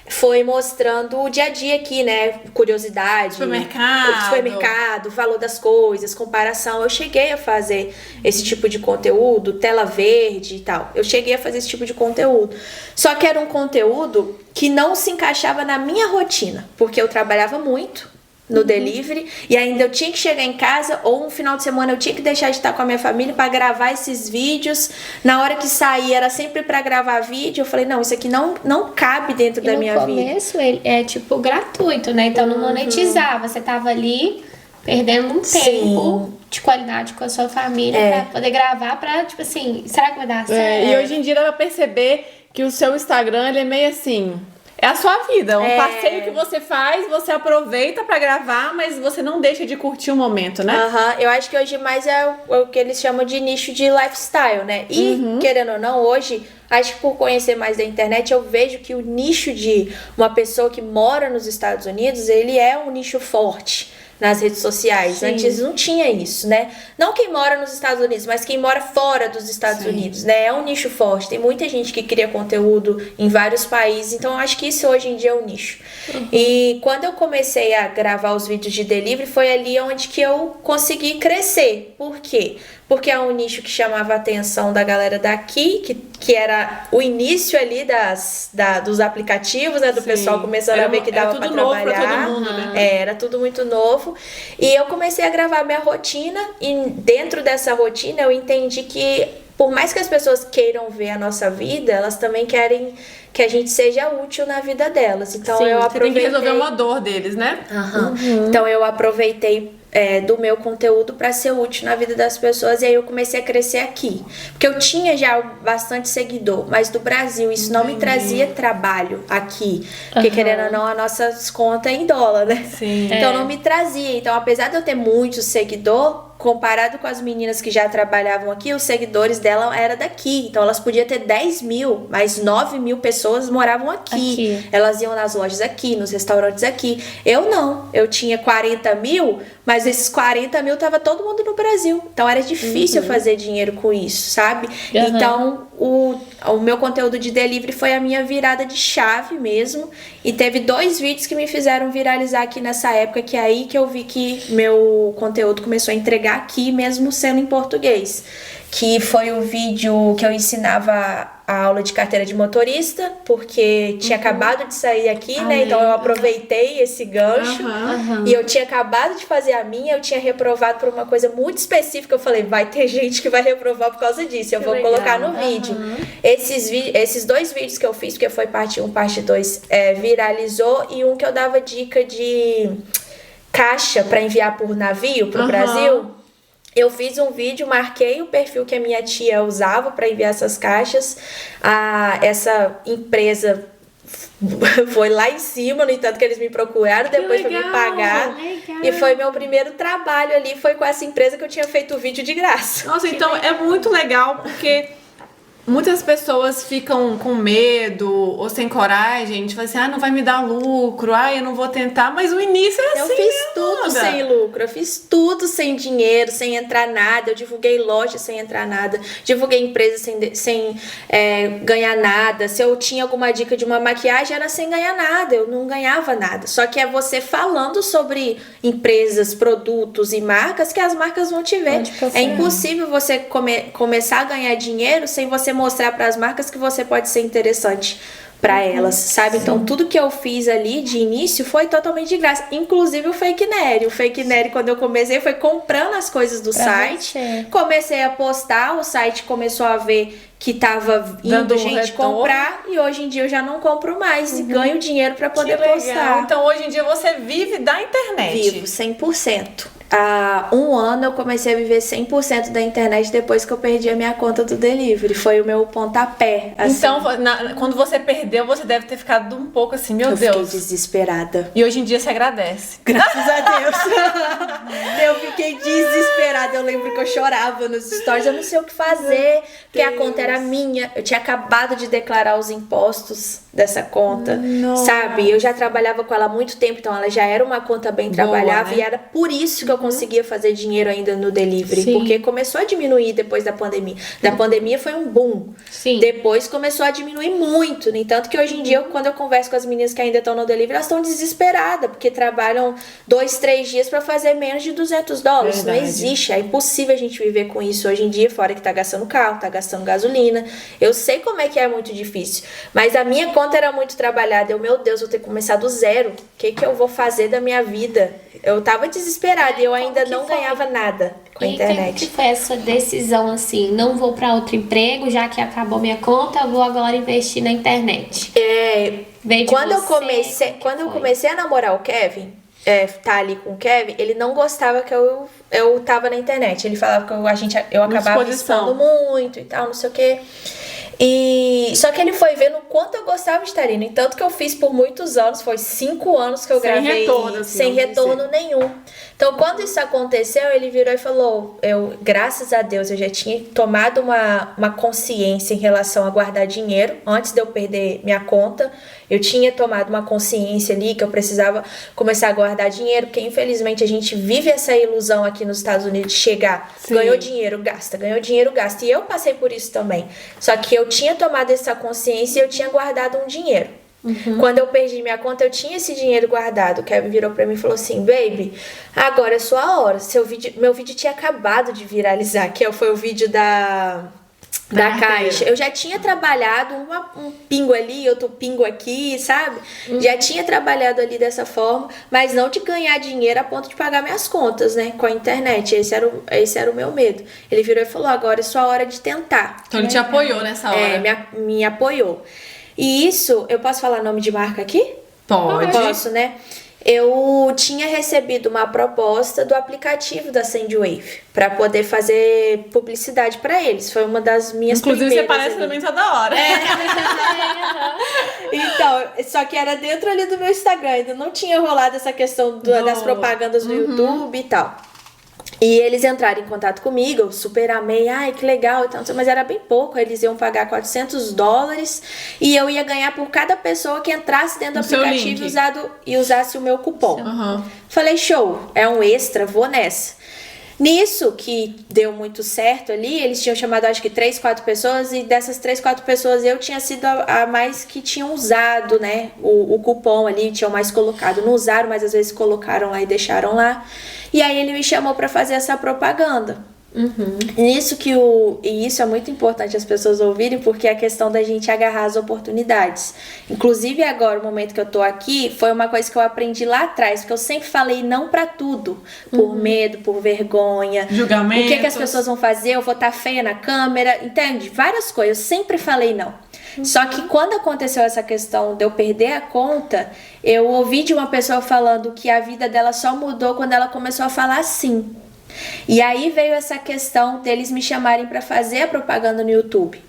foi mostrando o dia a dia aqui, né? Curiosidade. Supermercado, valor das coisas, comparação. Eu cheguei a fazer esse tipo de conteúdo, tela verde e tal. Eu cheguei a fazer esse tipo de conteúdo. Só que era um conteúdo que não se encaixava na minha rotina, porque eu trabalhava muito no delivery, e ainda eu tinha que chegar em casa, ou um final de semana eu tinha que deixar de estar com a minha família para gravar esses vídeos. Na hora que saía era sempre para gravar vídeo. Eu falei, não, isso aqui não cabe dentro da minha vida. No começo ele é tipo gratuito, né? Então não monetizava, você tava ali perdendo um tempo de qualidade com a sua família pra poder gravar, pra tipo assim, será que vai dar certo? E hoje em dia dá pra perceber que o seu Instagram, ele é meio assim... É a sua vida, um passeio que você faz, você aproveita pra gravar, mas você não deixa de curtir o momento, né? Eu acho que hoje mais é o que eles chamam de nicho de lifestyle, né? E, querendo ou não, hoje, acho que por conhecer mais da internet, eu vejo que o nicho de uma pessoa que mora nos Estados Unidos, ele é um nicho forte nas redes sociais. Sim. Antes não tinha isso, né? Não quem mora nos Estados Unidos, mas quem mora fora dos Estados Unidos, né? É um nicho forte. Tem muita gente que cria conteúdo em vários países, então eu acho que isso hoje em dia é um nicho. E quando eu comecei a gravar os vídeos de delivery, foi ali onde que eu consegui crescer. Por quê? Porque é um nicho que chamava a atenção da galera daqui, que era o início ali dos aplicativos, né? Do pessoal começando a ver que dava pra trabalhar. Pra todo mundo, né? Era tudo muito novo. E eu comecei a gravar minha rotina, e dentro dessa rotina eu entendi que, por mais que as pessoas queiram ver a nossa vida, elas também querem que a gente seja útil na vida delas. Então eu aproveitei... Você tem que resolver uma dor deles, né? Então eu aproveitei do meu conteúdo para ser útil na vida das pessoas, e aí eu comecei a crescer aqui. Porque eu tinha já bastante seguidor, mas do Brasil isso não me trazia trabalho aqui. Porque querendo ou não, as nossas contas é em dólar, né? Sim. Então não me trazia. Então, apesar de eu ter muito seguidor, comparado com as meninas que já trabalhavam aqui, os seguidores dela eram daqui. Então elas podiam ter 10 mil, mas 9 mil pessoas moravam aqui. Elas iam nas lojas aqui, nos restaurantes aqui. Eu não. Eu tinha 40 mil, mas esses 40 mil tava todo mundo no Brasil. Então era difícil fazer dinheiro com isso, sabe? Então o meu conteúdo de delivery foi a minha virada de chave mesmo. E teve 2 vídeos que me fizeram viralizar aqui nessa época, que é aí que eu vi que meu conteúdo começou a entregar aqui, mesmo sendo em português. Que foi o vídeo que eu ensinava a aula de carteira de motorista, porque tinha acabado de sair aqui, né? Então eu aproveitei esse gancho. E eu tinha acabado de fazer a minha, eu tinha reprovado por uma coisa muito específica. Eu falei, vai ter gente que vai reprovar por causa disso, eu vou colocar no vídeo. Esses 2 vídeos que eu fiz, porque foi parte 1, parte 2, viralizou, e um que eu dava dica de caixa para enviar por navio pro Brasil. Eu fiz um vídeo, marquei o perfil que a minha tia usava para enviar essas caixas. Essa empresa foi lá em cima, no entanto que eles me procuraram depois para me pagar. E foi meu primeiro trabalho ali, foi com essa empresa que eu tinha feito o vídeo de graça. Nossa, então é muito legal, porque muitas pessoas ficam com medo ou sem coragem, tipo assim, não vai me dar lucro, eu não vou tentar, mas o início é assim. Eu fiz tudo sem lucro, eu fiz tudo sem dinheiro, sem entrar nada, eu divulguei loja sem entrar nada, divulguei empresa sem ganhar nada. Se eu tinha alguma dica de uma maquiagem, era sem ganhar nada, eu não ganhava nada. Só que é você falando sobre empresas, produtos e marcas que as marcas vão te ver. É impossível você começar a ganhar dinheiro sem você mostrar para as marcas que você pode ser interessante para elas, sabe? Então tudo que eu fiz ali de início foi totalmente de graça, inclusive o Fake Nery. O Fake Nery, quando eu comecei, foi comprando as coisas do site, comecei a postar, o site começou a ver que tava indo gente comprar, e hoje em dia eu já não compro mais e ganho dinheiro para poder postar. Então hoje em dia você vive da internet? Vivo 100%. Há 1 ano eu comecei a viver 100% da internet depois que eu perdi a minha conta do delivery. Foi o meu pontapé. Assim. Então, quando você perdeu, você deve ter ficado um pouco assim, meu Deus. Eu fiquei desesperada. E hoje em dia você agradece. Graças a Deus. Eu fiquei desesperada. Eu lembro que eu chorava nos stories. Eu não sei o que fazer, porque a conta era minha. Eu tinha acabado de declarar os impostos dessa conta, sabe? Eu já trabalhava com ela há muito tempo, então ela já era uma conta bem trabalhada, né? E era por isso que eu eu conseguia fazer dinheiro ainda no delivery, Sim. porque começou a diminuir depois da pandemia. Da pandemia foi um boom. Sim. Depois começou a diminuir muito. No entanto que hoje em dia, quando eu converso com as meninas que ainda estão no delivery, elas estão desesperadas, porque trabalham 2, 3 dias para fazer menos de $200. Não Verdade. existe. É impossível a gente viver com isso hoje em dia, fora que tá gastando carro, tá gastando gasolina. Eu sei como é que é muito difícil. Mas a minha conta era muito trabalhada. Eu, meu Deus, vou ter que começar do zero. O que eu vou fazer da minha vida? Eu tava desesperada e eu ainda Como que não foi? ganhava nada com a E como que internet. foi essa decisão assim? Não vou pra outro emprego, já que acabou minha conta, vou agora investir na internet. Veio de Quando você, eu foi? comecei a namorar o Kevin, tá ali com o Kevin, ele não gostava que eu tava na internet. Ele falava que eu acabava exposição. expondo muito e tal, não sei o quê. Só que ele foi vendo o quanto eu gostava de estar ali. No entanto que eu fiz por muitos anos, foi 5 anos que eu Sem gravei retorno, assim, sem vamos retorno nenhum. Então, quando isso aconteceu, ele virou e falou, graças a Deus, eu já tinha tomado uma consciência em relação a guardar dinheiro, antes de eu perder minha conta. Eu tinha tomado uma consciência ali que eu precisava começar a guardar dinheiro, porque infelizmente a gente vive essa ilusão aqui nos Estados Unidos de chegar, Sim. ganhou dinheiro, gasta. E eu passei por isso também. Só que eu tinha tomado essa consciência e eu tinha guardado um dinheiro. Quando eu perdi minha conta, eu tinha esse dinheiro guardado. O Kevin virou pra mim e falou assim, baby, agora é sua hora. Meu vídeo tinha acabado de viralizar, que foi o vídeo da caixa. Eu já tinha trabalhado um pingo ali, outro pingo aqui, sabe? Já tinha trabalhado ali dessa forma, mas não de ganhar dinheiro a ponto de pagar minhas contas, né? Com a internet. Esse era o meu medo. Ele virou e falou, agora é sua hora de tentar. Então ele te apoiou nessa hora. Me apoiou. E isso, eu posso falar nome de marca aqui? Pode. Posso, né? Eu tinha recebido uma proposta do aplicativo da Sendwave para poder fazer publicidade para eles. Foi uma das minhas Inclusive, você primeiras parece ali. também toda hora. Então, só que era dentro ali do meu Instagram. Ainda não tinha rolado essa questão das propagandas no YouTube e tal. E eles entraram em contato comigo, eu super amei, ai que legal e tal, mas era bem pouco, eles iam pagar $400 e eu ia ganhar por cada pessoa que entrasse dentro do seu aplicativo link. e usasse o meu cupom. Uhum. Falei, show, é um extra, vou nessa. Nisso, que deu muito certo ali, eles tinham chamado acho que 3, 4 pessoas e dessas 3, 4 pessoas eu tinha sido a mais que tinham usado, né, o cupom ali, tinham mais colocado. Não usaram, mas às vezes colocaram lá e deixaram lá. E aí ele me chamou para fazer essa propaganda. E isso é muito importante as pessoas ouvirem, porque é a questão da gente agarrar as oportunidades. Inclusive agora, o momento que eu tô aqui, foi uma coisa que eu aprendi lá atrás, porque eu sempre falei não pra tudo, por medo, por vergonha. Julgamentos. O que as pessoas vão fazer? Eu vou estar feia na câmera, entende? Várias coisas, eu sempre falei não. Só que quando aconteceu essa questão de eu perder a conta, eu ouvi de uma pessoa falando que a vida dela só mudou quando ela começou a falar sim. E aí veio essa questão deles me chamarem para fazer a propaganda no YouTube.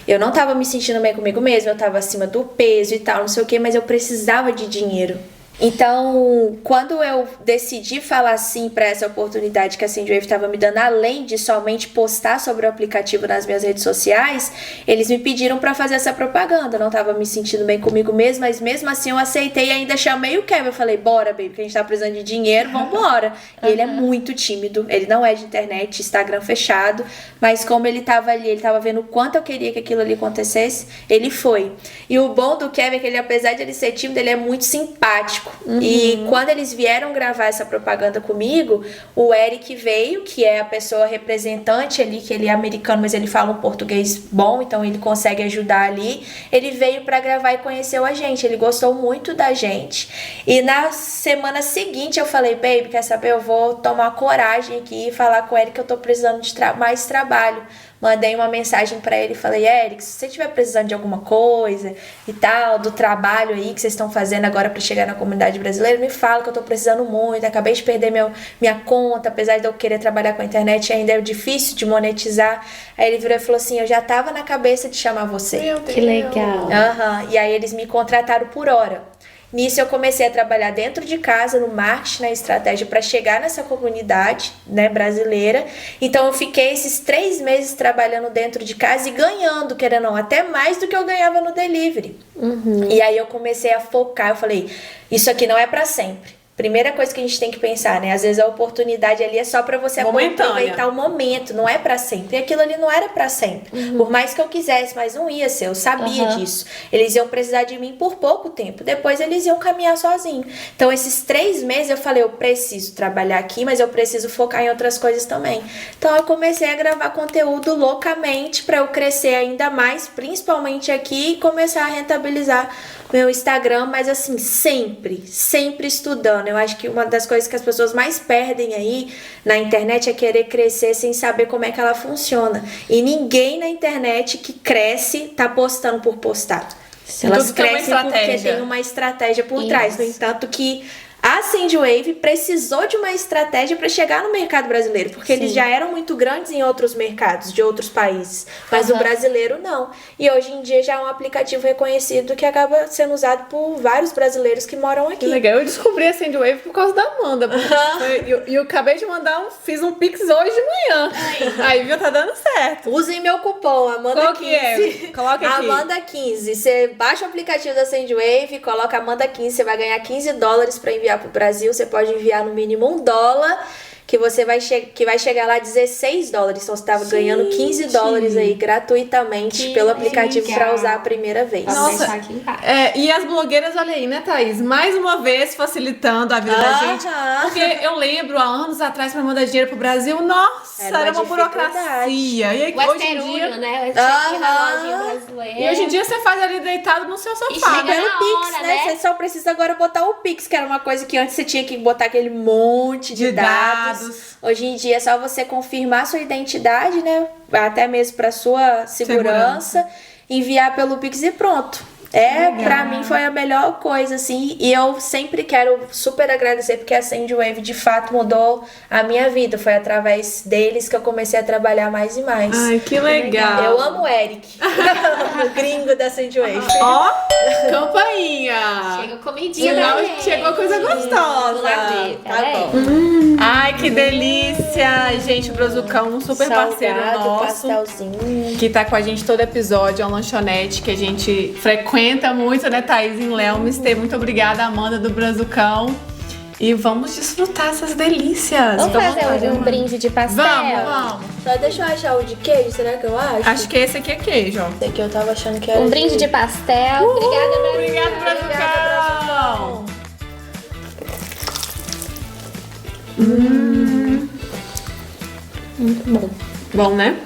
Eu não tava me sentindo bem comigo mesma, eu tava acima do peso e tal, não sei o que, mas eu precisava de dinheiro. Então, quando eu decidi falar sim para essa oportunidade que a Sendwave estava me dando, além de somente postar sobre o aplicativo nas minhas redes sociais, eles me pediram para fazer essa propaganda. Eu não estava me sentindo bem comigo mesma, mas mesmo assim eu aceitei e ainda chamei o Kevin. Eu falei, bora, baby, que a gente tá precisando de dinheiro, vambora. E ele é muito tímido, ele não é de internet, Instagram fechado, mas como ele tava ali, ele tava vendo o quanto eu queria que aquilo ali acontecesse, ele foi. E o bom do Kevin é que ele, apesar de ele ser tímido, ele é muito simpático. E quando eles vieram gravar essa propaganda comigo, o Eric veio, que é a pessoa representante ali, que ele é americano, mas ele fala um português bom, então ele consegue ajudar ali. Ele veio pra gravar e conheceu a gente, ele gostou muito da gente. E na semana seguinte eu falei, baby, quer saber, eu vou tomar coragem aqui e falar com o Eric que eu tô precisando de mais trabalho. Mandei uma mensagem pra ele e falei, Eric, se você estiver precisando de alguma coisa e tal, do trabalho aí que vocês estão fazendo agora pra chegar na comunidade brasileira, me fala que eu tô precisando muito, acabei de perder minha conta, apesar de eu querer trabalhar com a internet, ainda é difícil de monetizar. Aí ele virou e falou assim, eu já tava na cabeça de chamar você. Meu Deus. Que legal. E aí eles me contrataram por hora. Nisso eu comecei a trabalhar dentro de casa, no marketing, na estratégia para chegar nessa comunidade, né, brasileira. Então eu fiquei esses 3 meses trabalhando dentro de casa e ganhando, querendo ou não, até mais do que eu ganhava no delivery. E aí eu comecei a focar, eu falei, isso aqui não é para sempre. primeira coisa que a gente tem que pensar, né? Às vezes a oportunidade ali é só pra você Momentânea. aproveitar o momento, não é pra sempre. E aquilo ali não era pra sempre. Por mais que eu quisesse, mas não ia ser, eu sabia disso. Eles iam precisar de mim por pouco tempo, depois eles iam caminhar sozinhos. Então esses 3 meses eu falei, eu preciso trabalhar aqui, mas eu preciso focar em outras coisas também. Então eu comecei a gravar conteúdo loucamente pra eu crescer ainda mais, principalmente aqui, e começar a rentabilizar meu Instagram, mas assim, sempre estudando. Eu acho que uma das coisas que as pessoas mais perdem aí na internet é querer crescer sem saber como é que ela funciona. E ninguém na internet que cresce tá postando por postar. Elas Tudo tem uma crescem porque estratégia. tem uma estratégia por trás. No entanto, que a Sendwave precisou de uma estratégia para chegar no mercado brasileiro, porque eles já eram muito grandes em outros mercados de outros países, mas o brasileiro não. E hoje em dia já é um aplicativo reconhecido que acaba sendo usado por vários brasileiros que moram Que aqui. legal. Eu descobri a Sendwave por causa da Amanda. E eu acabei de mandar fiz um Pix hoje de manhã. Aí, viu? Tá dando certo. Usem meu cupom, Amanda15. Qual que é? Coloca aqui. Amanda15. Você baixa o aplicativo da Sendwave, coloca Amanda15, você vai ganhar $15 para enviar pro Brasil. Você pode enviar no mínimo $1, que você vai chegar lá $16. Então você tava ganhando $15 aí gratuitamente pelo aplicativo para usar a primeira vez. Vamos deixar aqui embaixo. E as blogueiras, olha aí, né, Thaís? Mais uma vez facilitando a vida da gente. Porque eu lembro, há anos atrás, pra mandar dinheiro pro Brasil, nossa, era uma burocracia. E aí, O hoje em dia... Esterúrio, né? O check na lojinha brasileira. E hoje em dia você faz ali deitado no seu sofá, chega né? Pelo na Pix, hora, né? né? Você só precisa agora botar o Pix, que era uma coisa que antes você tinha que botar aquele monte de dados. Hoje em dia é só você confirmar sua identidade, né? Até mesmo para sua segurança, enviar pelo Pix e pronto. Pra mim foi a melhor coisa, assim, e eu sempre quero super agradecer, porque a Sendwave de fato mudou a minha vida. Foi através deles que eu comecei a trabalhar mais e mais. Ai, que legal. Eu amo o Eric, o gringo da Sendwave. Ó, campainha. Chega comidinha Chegou- pra gente. chegou coisa gostosa. Vou lá ver, Tá peraí. bom. Ai, que delícia. Gente, o Brazucão, um super parceiro Salgado, nosso. pastelzinho. Que tá com a gente todo episódio, é uma lanchonete que a gente frequenta muito, né, Thaís, em Léomiste. Muito obrigada, Amanda do Brazucão. E vamos desfrutar essas delícias. Vamos Fica à fazer vontade, um Amanda. brinde de pastel? Vamos. Só deixa eu achar o de queijo, será que eu acho? Acho que esse aqui é queijo, ó. Esse aqui eu tava achando que era Um brinde de pastel. Obrigada, Brasil. Obrigada, Brazucão. Muito bom. Bom, né?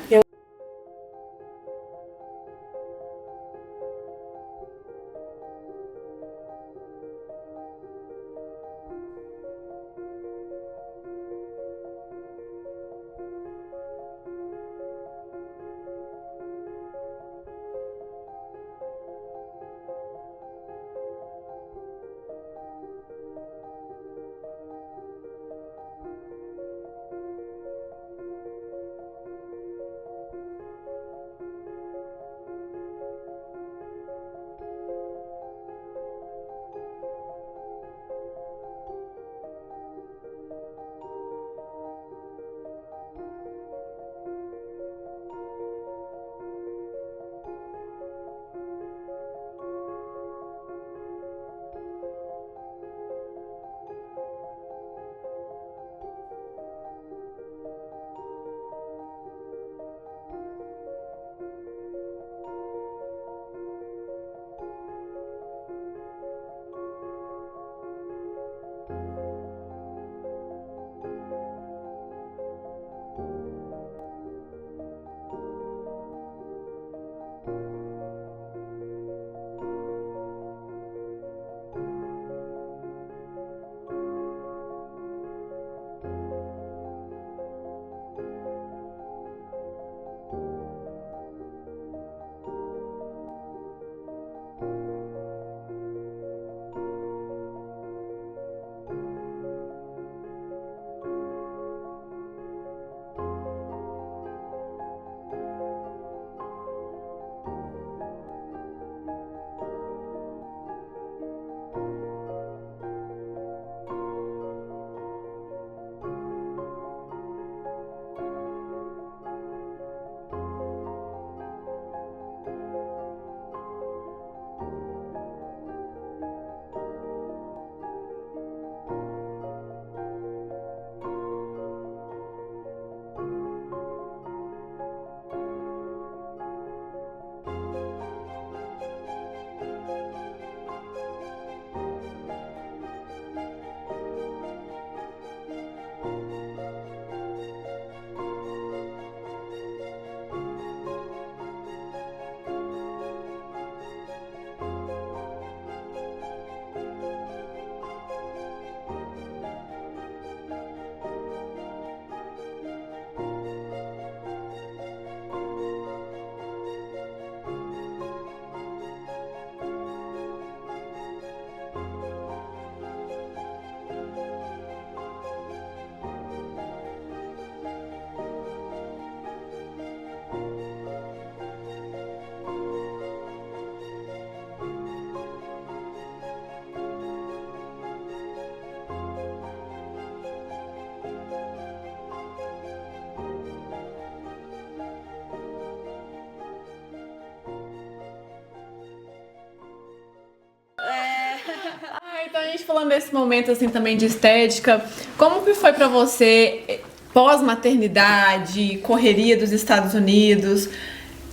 então a gente falando desse momento assim também de estética, como que foi pra você pós-maternidade, correria dos Estados Unidos,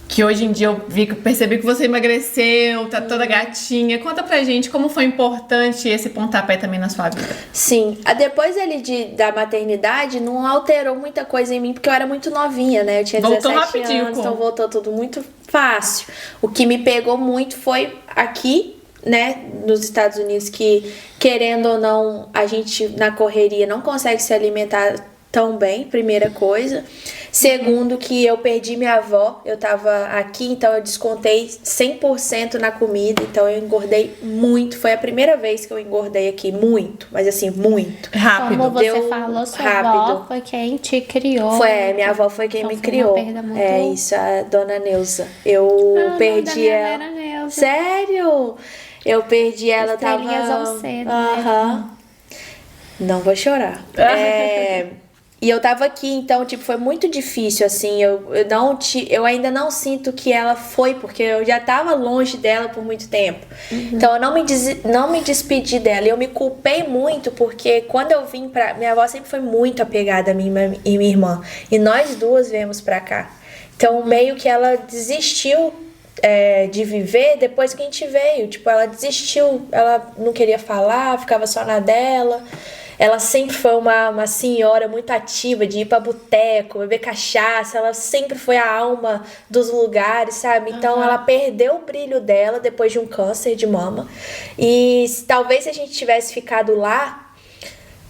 que hoje em dia percebi que você emagreceu, tá toda gatinha. Conta pra gente como foi importante esse pontapé também na sua vida. Sim, depois da maternidade não alterou muita coisa em mim, porque eu era muito novinha, né? Eu tinha 17 anos, então voltou tudo muito fácil. O que me pegou muito foi aqui, né, nos Estados Unidos, que querendo ou não, a gente na correria não consegue se alimentar tão bem, primeira coisa. Segundo, que eu perdi minha avó, eu tava aqui, então eu descontei 100% na comida, então eu engordei muito. Foi a primeira vez que eu engordei aqui, muito, mas assim, muito. Rápido. Como você falou, sua avó foi quem te criou. Minha avó foi quem me criou. É isso, a dona Neuza. Eu perdi ela. Era Neuza. Sério? Eu perdi ela, Estrelinhas cedo, né? Não vou chorar. E eu tava aqui, então, tipo, foi muito difícil, assim, eu ainda não sinto que ela foi, porque eu já tava longe dela por muito tempo. Então, eu não me despedi dela. E eu me culpei muito, porque quando eu vim minha avó sempre foi muito apegada a mim e minha irmã. E nós duas viemos pra cá. Então, meio que ela desistiu de viver depois que a gente veio. Tipo, ela desistiu, ela não queria falar, ficava só na dela. Ela sempre foi uma senhora muito ativa de ir pra boteco, beber cachaça. Ela sempre foi a alma dos lugares, sabe? Então ela perdeu o brilho dela depois de um câncer de mama. E talvez se a gente tivesse ficado lá,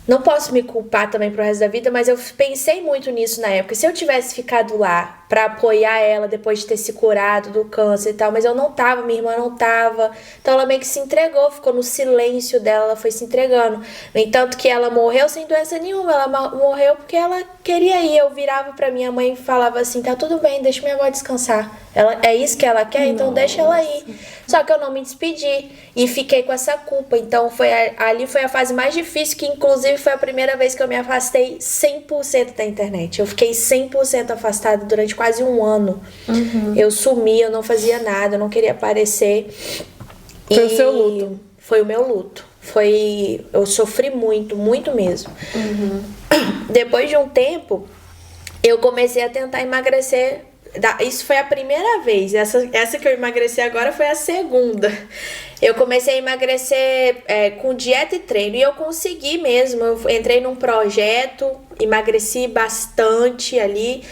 não posso me culpar também pro resto da vida, mas eu pensei muito nisso na época. Se eu tivesse ficado lá pra apoiar ela depois de ter se curado do câncer e tal, mas eu não tava, minha irmã não tava. Então ela meio que se entregou, ficou no silêncio dela, ela foi se entregando. No entanto que ela morreu sem doença nenhuma, ela morreu porque ela queria ir. Eu virava pra minha mãe e falava assim, tá tudo bem, deixa minha avó descansar. É isso que ela quer, então deixa ela ir. Só que eu não me despedi e fiquei com essa culpa. Então ali foi a fase mais difícil, que inclusive foi a primeira vez que eu me afastei 100% da internet. Eu fiquei 100% afastada durante quase um ano. Eu sumi, eu não fazia nada, eu não queria aparecer. Foi o seu luto? Foi o meu luto. Eu sofri muito, muito mesmo. Depois de um tempo, eu comecei a tentar emagrecer. Isso foi a primeira vez. Essa que eu emagreci agora foi a segunda. Eu comecei a emagrecer com dieta e treino. E eu consegui mesmo. Eu entrei num projeto, emagreci bastante ali.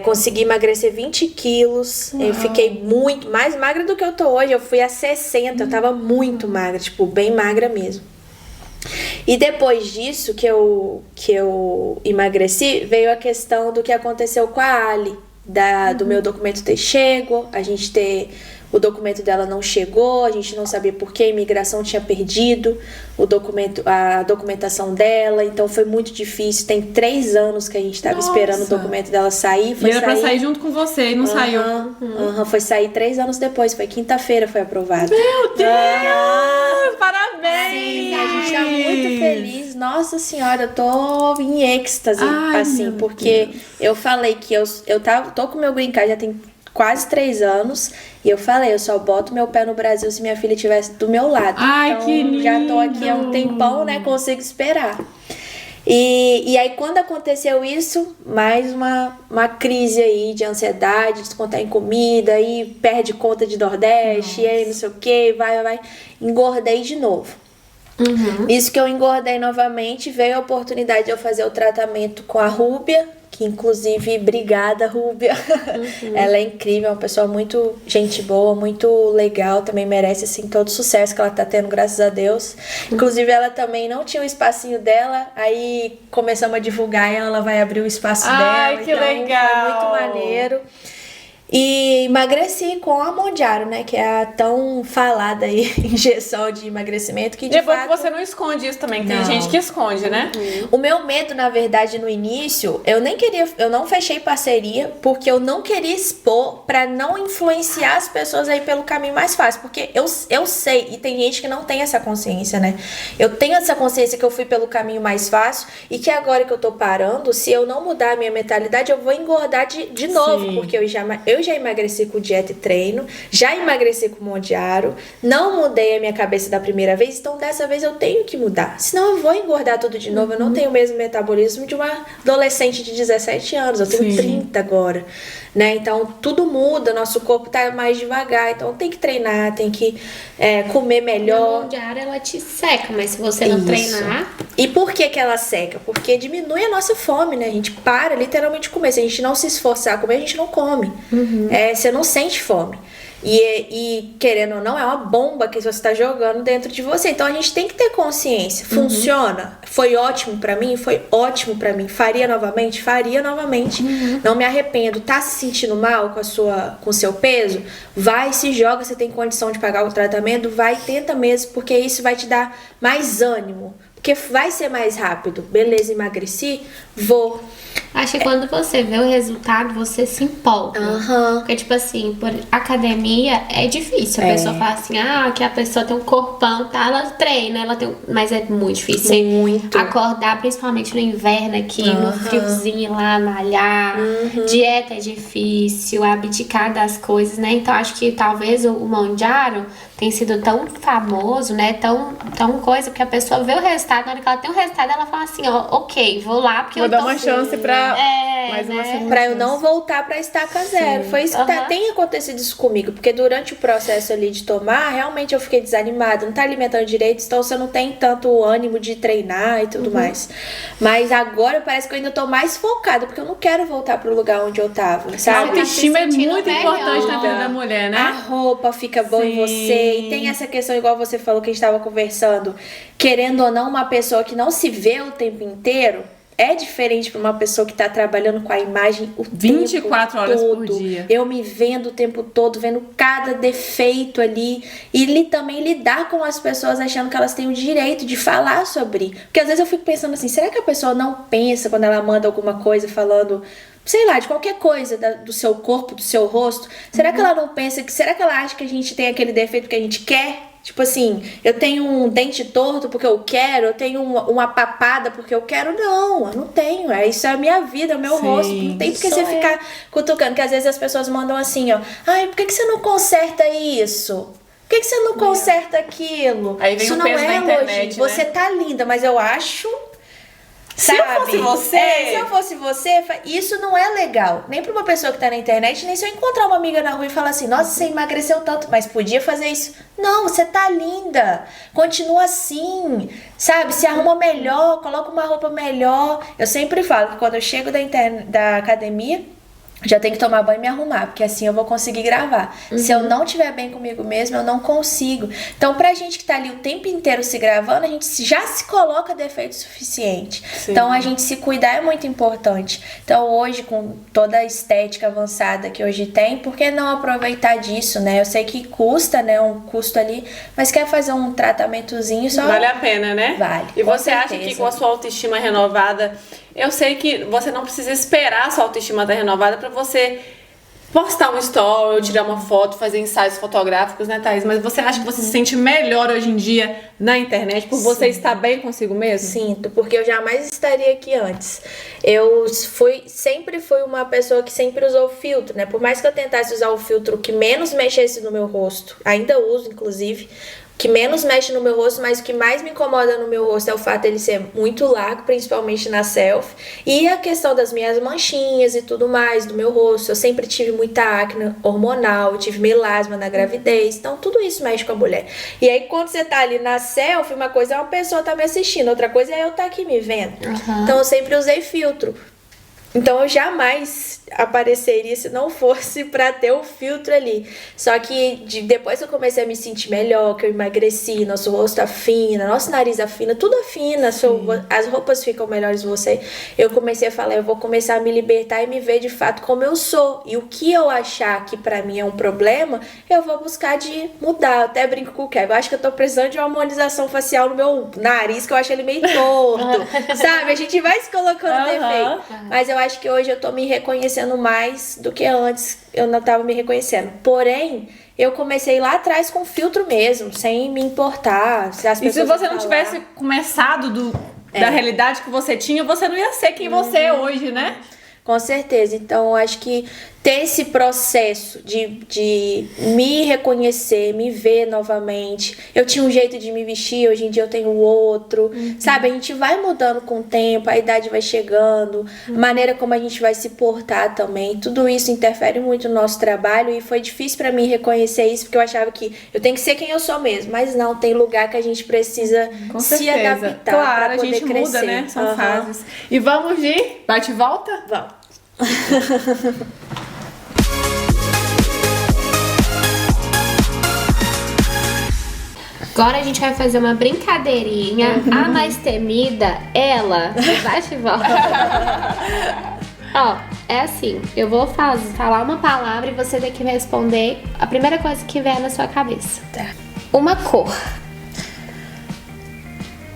Consegui emagrecer 20 quilos. Uau. Eu fiquei muito mais magra do que eu tô hoje. Eu fui a 60. Eu tava muito magra, tipo, bem magra mesmo. E depois disso que eu emagreci, veio a questão do que aconteceu com a Ali, do meu documento ter chego, o documento dela não chegou, a gente não sabia por que a imigração tinha perdido a documentação dela, então foi muito difícil. Tem 3 anos que a gente estava esperando o documento dela sair. E era pra sair junto com você e não saiu. Foi sair 3 anos depois, foi quinta-feira, foi aprovado. Meu Deus! Parabéns! Sim, a gente tá muito feliz. Nossa senhora, eu tô em êxtase, porque eu falei que eu tô com meu green card já tem quase 3 anos. E eu falei, eu só boto meu pé no Brasil se minha filha estivesse do meu lado. Ai, então, que lindo! Já tô aqui há um tempão, né? Consigo esperar. E aí, quando aconteceu isso, mais uma crise aí de ansiedade, descontar em comida, aí perde conta de Nordeste, e aí não sei o que, vai. Engordei de novo. Isso que eu engordei novamente, veio a oportunidade de eu fazer o tratamento com a Rúbia, que inclusive, obrigada, Rúbia. Ela é incrível, é uma pessoa muito gente boa, muito legal, também merece assim todo o sucesso que ela tá tendo, graças a Deus. Inclusive, ela também não tinha o espacinho dela, aí começamos a divulgar e ela vai abrir o espaço dela. Ai, que então, legal! Foi muito maneiro. E emagreci com a Mounjaro, né? Que é a tão falada aí, injeção de emagrecimento. Que de bom fato... que você não esconde isso também, que tem gente que esconde, né? O meu medo, na verdade, no início, eu não fechei parceria, porque eu não queria expor pra não influenciar as pessoas aí pelo caminho mais fácil. Porque eu sei, e tem gente que não tem essa consciência, né? Eu tenho essa consciência que eu fui pelo caminho mais fácil e que agora que eu tô parando, se eu não mudar a minha mentalidade, eu vou engordar de novo, porque eu já já emagreci com dieta e treino, já emagreci com Mondiaro, não mudei a minha cabeça da primeira vez, então dessa vez eu tenho que mudar. Senão eu vou engordar tudo de novo. Eu não tenho o mesmo metabolismo de uma adolescente de 17 anos, eu tenho 30 agora, né? Então tudo muda, nosso corpo tá mais devagar, então tem que treinar, tem que comer melhor. A Mondiaro, ela te seca, mas se você não treinar... E por que ela seca? Porque diminui a nossa fome, né? A gente para literalmente de comer. Se a gente não se esforçar a comer, a gente não come. Você não sente fome. E querendo ou não, é uma bomba que você está jogando dentro de você. Então a gente tem que ter consciência. Funciona? Foi ótimo pra mim? Foi ótimo pra mim. Faria novamente? Faria novamente. Não me arrependo. Tá se sentindo mal com o seu peso? Vai, se joga. Você tem condição de pagar o tratamento? Vai, tenta mesmo, porque isso vai te dar mais ânimo. Porque vai ser mais rápido. Beleza, emagreci? Vou. Acho que quando você vê o resultado, você se empolga. Porque, tipo assim, por academia é difícil. A pessoa fala assim, que a pessoa tem um corpão, tá? Ela treina, mas é muito difícil. Muito. Acordar, principalmente no inverno aqui, no friozinho lá, malhar. Dieta é difícil, abdicar das coisas, né? Então, acho que talvez o Mondiaro tem sido tão famoso, né? Tão coisa, porque a pessoa vê o resultado, na hora que ela tem o resultado, ela fala assim, ok, vou lá, porque vou dar uma chance pra mais uma segunda pra eu chance. não voltar pra estaca zero. Foi isso que tem acontecido isso comigo, porque durante o processo ali de tomar, realmente eu fiquei desanimada, não tá alimentando direito, então você não tem tanto ânimo de treinar e tudo mais. Mas agora parece que eu ainda tô mais focada, porque eu não quero voltar pro lugar onde eu tava, A sabe? autoestima é sentindo muito melhor. importante na vida da mulher, né? A roupa fica boa em você. E tem essa questão, igual você falou que a gente estava conversando. Querendo ou não, uma pessoa que não se vê o tempo inteiro é diferente para uma pessoa que está trabalhando com a imagem o 24 tempo horas todo. por dia. Eu me vendo o tempo todo, vendo cada defeito ali. E também lidar com as pessoas achando que elas têm o direito de falar sobre. Porque às vezes eu fico pensando assim, será que a pessoa não pensa quando ela manda alguma coisa falando... sei lá, de qualquer coisa do seu corpo, do seu rosto, será que ela não pensa será que ela acha que a gente tem aquele defeito que a gente quer? Tipo assim, eu tenho um dente torto porque eu quero, eu tenho uma papada porque eu quero. Não, eu não tenho. Isso é a minha vida, é o meu rosto. Não tem porque você ficar cutucando, que às vezes as pessoas mandam assim, ó, por que você não conserta isso? Por que você não conserta aquilo? Aí vem isso o não peso da internet, elogio. Você tá linda, mas eu acho... Se eu fosse você... se eu fosse você, isso não é legal. Nem pra uma pessoa que tá na internet, nem se eu encontrar uma amiga na rua e falar assim, nossa, você emagreceu tanto, mas podia fazer isso. Não, você tá linda. Continua assim, sabe? Se arruma melhor, coloca uma roupa melhor. Eu sempre falo que quando eu chego da academia, já tenho que tomar banho e me arrumar, porque assim eu vou conseguir gravar. Se eu não estiver bem comigo mesmo, eu não consigo. Então, pra gente que tá ali o tempo inteiro se gravando, a gente já se coloca defeito suficiente. Então, a gente se cuidar é muito importante. Então, hoje, com toda a estética avançada que hoje tem, por que não aproveitar disso, né? Eu sei que custa, né? Um custo ali, mas quer fazer um tratamentozinho só... Vale a pena, né? Vale. E você acha que com a sua autoestima renovada... Eu sei que você não precisa esperar a sua autoestima estar renovada para você postar um story, ou tirar uma foto, fazer ensaios fotográficos, né, Thaís? Mas você acha que você se sente melhor hoje em dia na internet por você estar bem consigo mesmo? Sinto, porque eu jamais estaria aqui antes. Eu sempre fui uma pessoa que sempre usou filtro, né? Por mais que eu tentasse usar o filtro que menos mexesse no meu rosto, ainda uso, inclusive, que menos mexe no meu rosto, mas o que mais me incomoda no meu rosto é o fato dele ser muito largo, principalmente na selfie, e a questão das minhas manchinhas e tudo mais do meu rosto. Eu sempre tive muita acne hormonal, eu tive melasma na gravidez, então tudo isso mexe com a mulher. E aí quando você tá ali na selfie, uma coisa é uma pessoa tá me assistindo, outra coisa é eu tá aqui me vendo. Então eu sempre usei filtro. Então eu jamais apareceria se não fosse pra ter o filtro ali. Só que depois que eu comecei a me sentir melhor, que eu emagreci, nosso rosto afina, nosso nariz afina, tudo afina, as roupas ficam melhores em você. Eu comecei a falar, eu vou começar a me libertar e me ver de fato como eu sou. E o que eu achar que pra mim é um problema, eu vou buscar de mudar. Eu até brinco com o Kevin. Eu acho que eu tô precisando de uma harmonização facial no meu nariz, que eu acho ele meio torto. Sabe? A gente vai se colocando defeito. Mas eu acho que hoje eu tô me reconhecendo mais do que antes eu não tava me reconhecendo. Porém, eu comecei lá atrás com filtro mesmo, sem me importar. E se você não tivesse começado da realidade que você tinha, você não ia ser quem você é hoje, né? Com certeza. Então, eu acho que ter esse processo de me reconhecer, me ver novamente. Eu tinha um jeito de me vestir, hoje em dia eu tenho outro. Sabe, a gente vai mudando com o tempo, a idade vai chegando, a maneira como a gente vai se portar também. Tudo isso interfere muito no nosso trabalho e foi difícil pra mim reconhecer isso, porque eu achava que eu tenho que ser quem eu sou mesmo. Mas não, tem lugar que a gente precisa Com se certeza. adaptar Claro, pra poder a gente crescer. muda, né? São fases. E vamos de bate e volta? Vamos. Agora a gente vai fazer uma brincadeirinha. A mais temida, ela. Bate e volta. Ó, é assim, eu vou falar uma palavra e você tem que me responder a primeira coisa que vier na sua cabeça. Tá. Uma cor,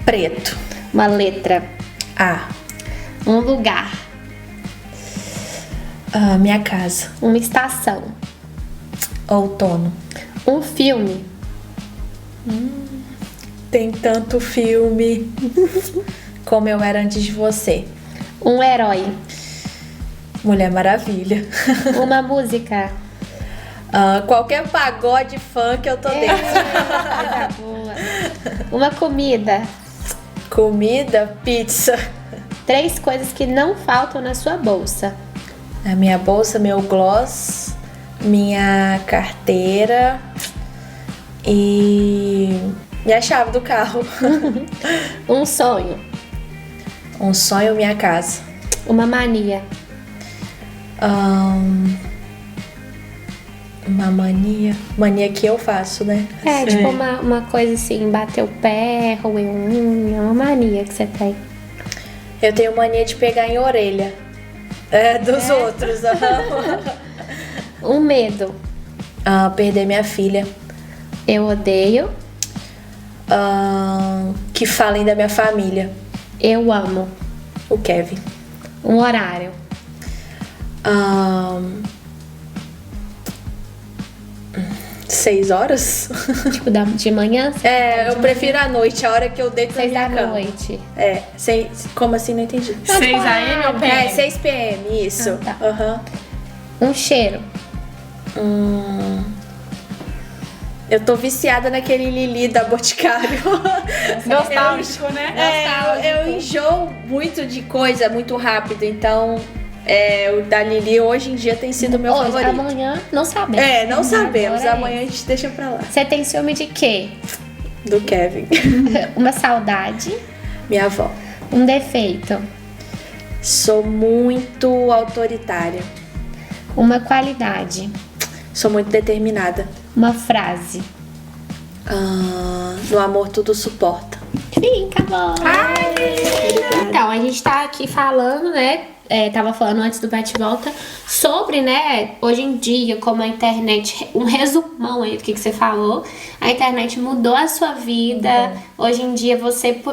Preto. uma letra, A. um lugar, Minha casa. uma estação, Outono. um filme, Tem tanto filme. Como eu era antes de você. um herói, Mulher Maravilha. uma música. Qualquer pagode funk eu tô dentro. Coisa boa. Uma comida. Comida, pizza. 3 coisas que não faltam na sua bolsa. A minha bolsa, meu gloss, minha carteira e minha chave do carro. Um sonho, Um sonho, minha casa. uma mania, Uma mania. Mania que eu faço, né? tipo uma coisa assim, bater o pé, roer unha, uma mania que você tem. Eu tenho mania de pegar em orelha. Dos outros. Um medo, Perder minha filha. eu odeio, Que falem da minha família. eu amo. O Kevin. Um horário, 6 horas? tipo de manhã, Eu prefiro a noite, a hora que eu deito na 6 minha da cama. noite. Como assim? Não entendi. 6 AM ou PM? 6 PM, isso. Ah, tá. Aham. Um cheiro, Eu tô viciada naquele Lili da Boticário. Nostálgico, né? Eu enjoo muito de coisa muito rápido, então o da Lili hoje em dia tem sido o meu hoje, favorito. amanhã, não sabemos. Não sabemos. Agora é Amanhã a gente deixa pra lá. Você tem ciúme de quê? Do Kevin. Uma saudade, Minha avó. um defeito, Sou muito autoritária. uma qualidade, Sou muito determinada. uma frase. No amor tudo suporta. Fim, acabou. Então, a gente tá aqui falando, né? Tava falando antes do bate-volta sobre, né, hoje em dia, como a internet, um resumão aí do que você falou. A internet mudou a sua vida. Hoje em dia,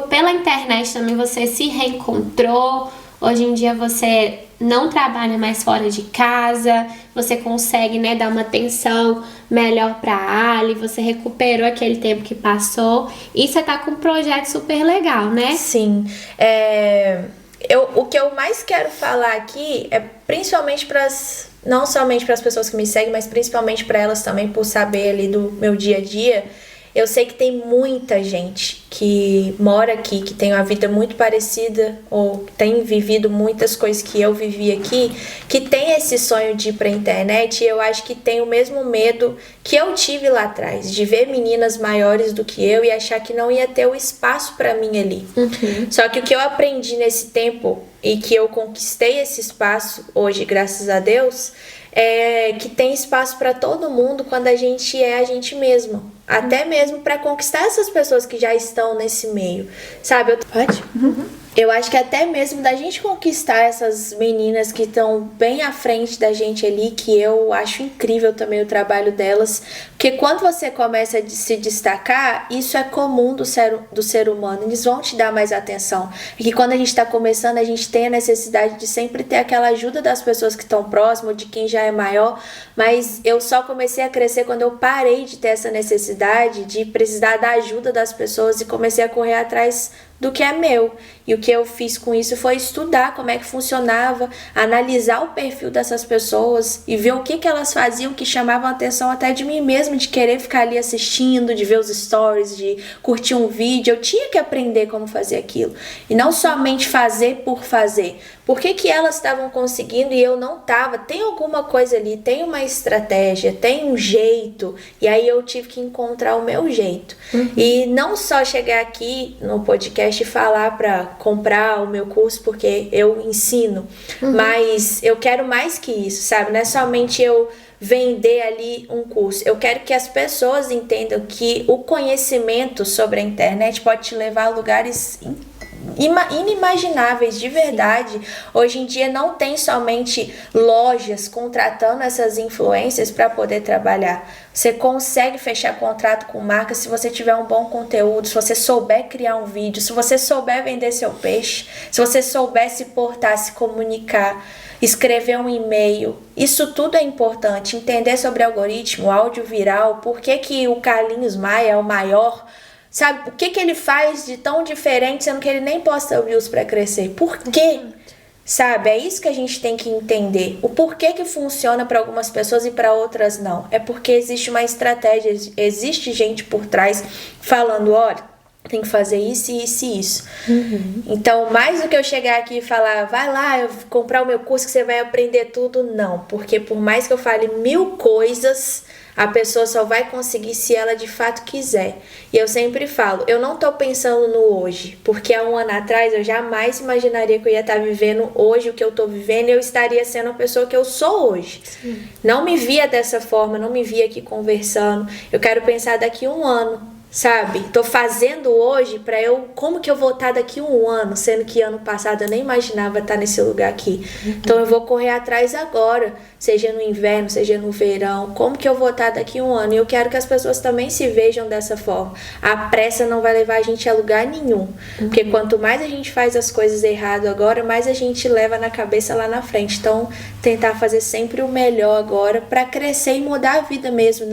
pela internet também, você se reencontrou. Hoje em dia, você não trabalha mais fora de casa. Você consegue, né, dar uma atenção melhor pra Ali. Você recuperou aquele tempo que passou. E você tá com um projeto super legal, né? Sim. O que eu mais quero falar aqui é principalmente não somente para as pessoas que me seguem, mas principalmente para elas também, por saber ali do meu dia a dia. Eu sei que tem muita gente que mora aqui, que tem uma vida muito parecida ou tem vivido muitas coisas que eu vivi aqui, que tem esse sonho de ir pra internet, e eu acho que tem o mesmo medo que eu tive lá atrás, de ver meninas maiores do que eu e achar que não ia ter o espaço pra mim ali. Só que o que eu aprendi nesse tempo e que eu conquistei esse espaço hoje, graças a Deus, é que tem espaço pra todo mundo quando a gente é a gente mesmo. Até mesmo para conquistar essas pessoas que já estão nesse meio, sabe? Pode? Eu acho que até mesmo da gente conquistar essas meninas que estão bem à frente da gente ali, que eu acho incrível também o trabalho delas, porque quando você começa a se destacar, isso é comum do ser humano, eles vão te dar mais atenção. Porque quando a gente está começando, a gente tem a necessidade de sempre ter aquela ajuda das pessoas que estão próximas, de quem já é maior, mas eu só comecei a crescer quando eu parei de ter essa necessidade de precisar da ajuda das pessoas e comecei a correr atrás do que é meu. E o que eu fiz com isso foi estudar como é que funcionava, analisar o perfil dessas pessoas e ver o que elas faziam que chamavam a atenção até de mim mesmo, de querer ficar ali assistindo, de ver os stories, de curtir um vídeo. Eu tinha que aprender como fazer aquilo. E não somente fazer por fazer. Por que elas estavam conseguindo e eu não estava? Tem alguma coisa ali, tem uma estratégia, tem um jeito. E aí eu tive que encontrar o meu jeito. E não só chegar aqui no podcast e falar para comprar o meu curso porque eu ensino, mas eu quero mais que isso, sabe? Não é somente eu vender ali um curso. Eu quero que as pessoas entendam que o conhecimento sobre a internet pode te levar a lugares inimagináveis, de verdade. Hoje em dia não tem somente lojas contratando essas influencers para poder trabalhar. Você consegue fechar contrato com marcas se você tiver um bom conteúdo, se você souber criar um vídeo, se você souber vender seu peixe, se você souber se portar, se comunicar, escrever um e-mail. Isso tudo é importante. Entender sobre algoritmo, áudio viral, por que o Carlinhos Maia é o maior. Sabe, o que ele faz de tão diferente, sendo que ele nem posta Reels para crescer? Por quê? Sabe, é isso que a gente tem que entender. O porquê que funciona para algumas pessoas e para outras não. É porque existe uma estratégia, existe gente por trás falando, olha, tem que fazer isso, isso e isso. Então, mais do que eu chegar aqui e falar, vai lá, eu vou comprar o meu curso que você vai aprender tudo, não. Porque por mais que eu fale 1000 coisas, a pessoa só vai conseguir se ela de fato quiser. E eu sempre falo, eu não tô pensando no hoje, porque há um ano atrás eu jamais imaginaria que eu ia estar vivendo hoje o que eu tô vivendo e eu estaria sendo a pessoa que eu sou hoje. Sim. Não me via dessa forma, não me via aqui conversando. Eu quero pensar daqui a um ano. Sabe? Tô fazendo hoje pra eu... Como que eu vou estar daqui a um ano? Sendo que ano passado eu nem imaginava estar nesse lugar aqui. Então eu vou correr atrás agora. Seja no inverno, seja no verão. Como que eu vou estar daqui a um ano? E eu quero que as pessoas também se vejam dessa forma. A pressa não vai levar a gente a lugar nenhum. Porque quanto mais a gente faz as coisas errado agora, mais a gente leva na cabeça lá na frente. Então, tentar fazer sempre o melhor agora pra crescer e mudar a vida mesmo.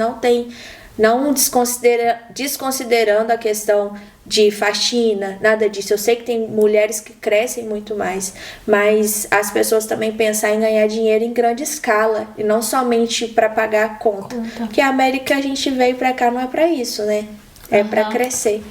Não desconsiderando a questão de faxina, nada disso. Eu sei que tem mulheres que crescem muito mais, mas as pessoas também pensar em ganhar dinheiro em grande escala e não somente para pagar a conta. Porque a América, a gente veio para cá não é para isso, né? É para crescer.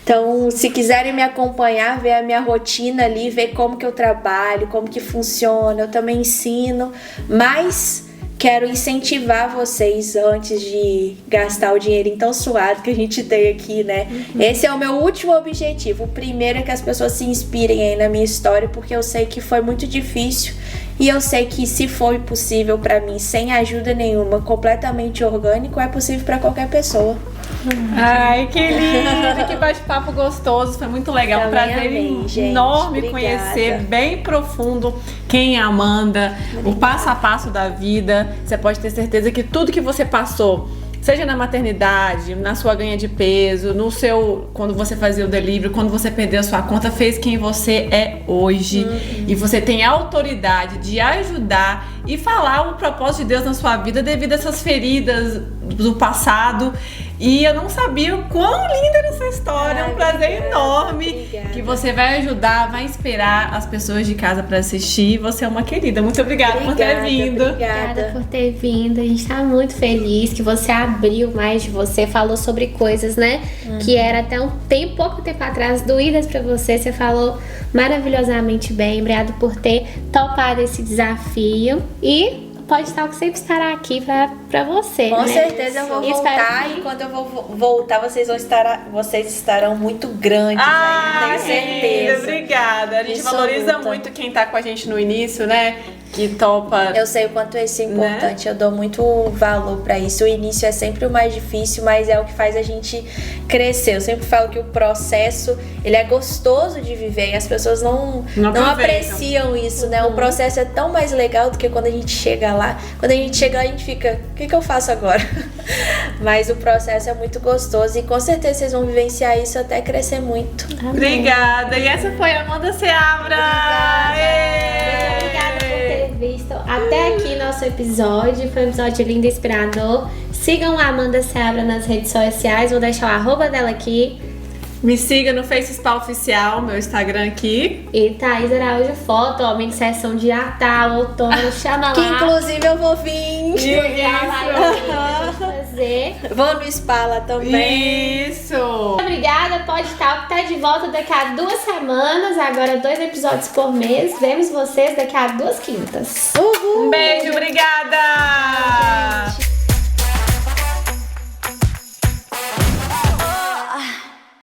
Então, se quiserem me acompanhar, ver a minha rotina ali, ver como que eu trabalho, como que funciona, eu também ensino, mas quero incentivar vocês antes de gastar o dinheirinho tão suado que a gente tem aqui, né? Esse é o meu último objetivo. O primeiro é que as pessoas se inspirem aí na minha história, porque eu sei que foi muito difícil e eu sei que se foi possível pra mim, sem ajuda nenhuma, completamente orgânico, é possível pra qualquer pessoa. Ai, que lindo, que bate-papo gostoso, foi muito legal. Um prazer enorme conhecer, bem profundo, quem é a Amanda, o passo a passo da vida. Você pode ter certeza que tudo que você passou, seja na maternidade, na sua ganha de peso, no seu, quando você fazia o delivery, quando você perdeu a sua conta, fez quem você é hoje. E você tem a autoridade de ajudar e falar o propósito de Deus na sua vida devido a essas feridas do passado. E eu não sabia o quão linda era essa história. É um prazer enorme. Que você vai ajudar, vai inspirar as pessoas de casa para assistir. Você é uma querida. Muito obrigada por ter vindo. Obrigada por ter vindo. A gente tá muito feliz que você abriu mais de você, falou sobre coisas, né? Que era até pouco tempo atrás doídas para você. Você falou maravilhosamente bem. Obrigada por ter topado esse desafio. E pode estar que sempre estará aqui pra você, Com né? certeza eu vou voltar e quando eu vou voltar vocês estarão muito grandes, tenho certeza. Obrigada. A gente valoriza muito quem tá com a gente no início, né? Que topa. Eu sei o quanto isso é importante, né? Eu dou muito valor pra isso. O início é sempre o mais difícil, mas é o que faz a gente crescer. Eu sempre falo que o processo, ele é gostoso de viver e as pessoas não apreciam isso, né? O processo é tão mais legal do que quando a gente chega lá. Quando a gente chega lá, a gente fica, o que eu faço agora? Mas o processo é muito gostoso e com certeza vocês vão vivenciar isso até crescer muito. Amém. Obrigada. E essa foi a Amanda Seabra. Obrigada por ter visto até aqui nosso episódio. Foi um episódio lindo e inspirador. Sigam a Amanda Seabra nas redes sociais. Vou deixar o @ dela aqui. Me siga no Face Spa Oficial, meu Instagram aqui. E Thaís Araújo Foto, ó, minha sessão de Natal, outono, chama Que lá. inclusive eu vou vir. Fazer. Vou no spa lá também. Isso! Obrigada, Pode Talk tá de volta daqui a 2 semanas, agora 2 episódios por mês. Vemos vocês daqui a 2 quintas. Uhul! Um beijo, obrigada!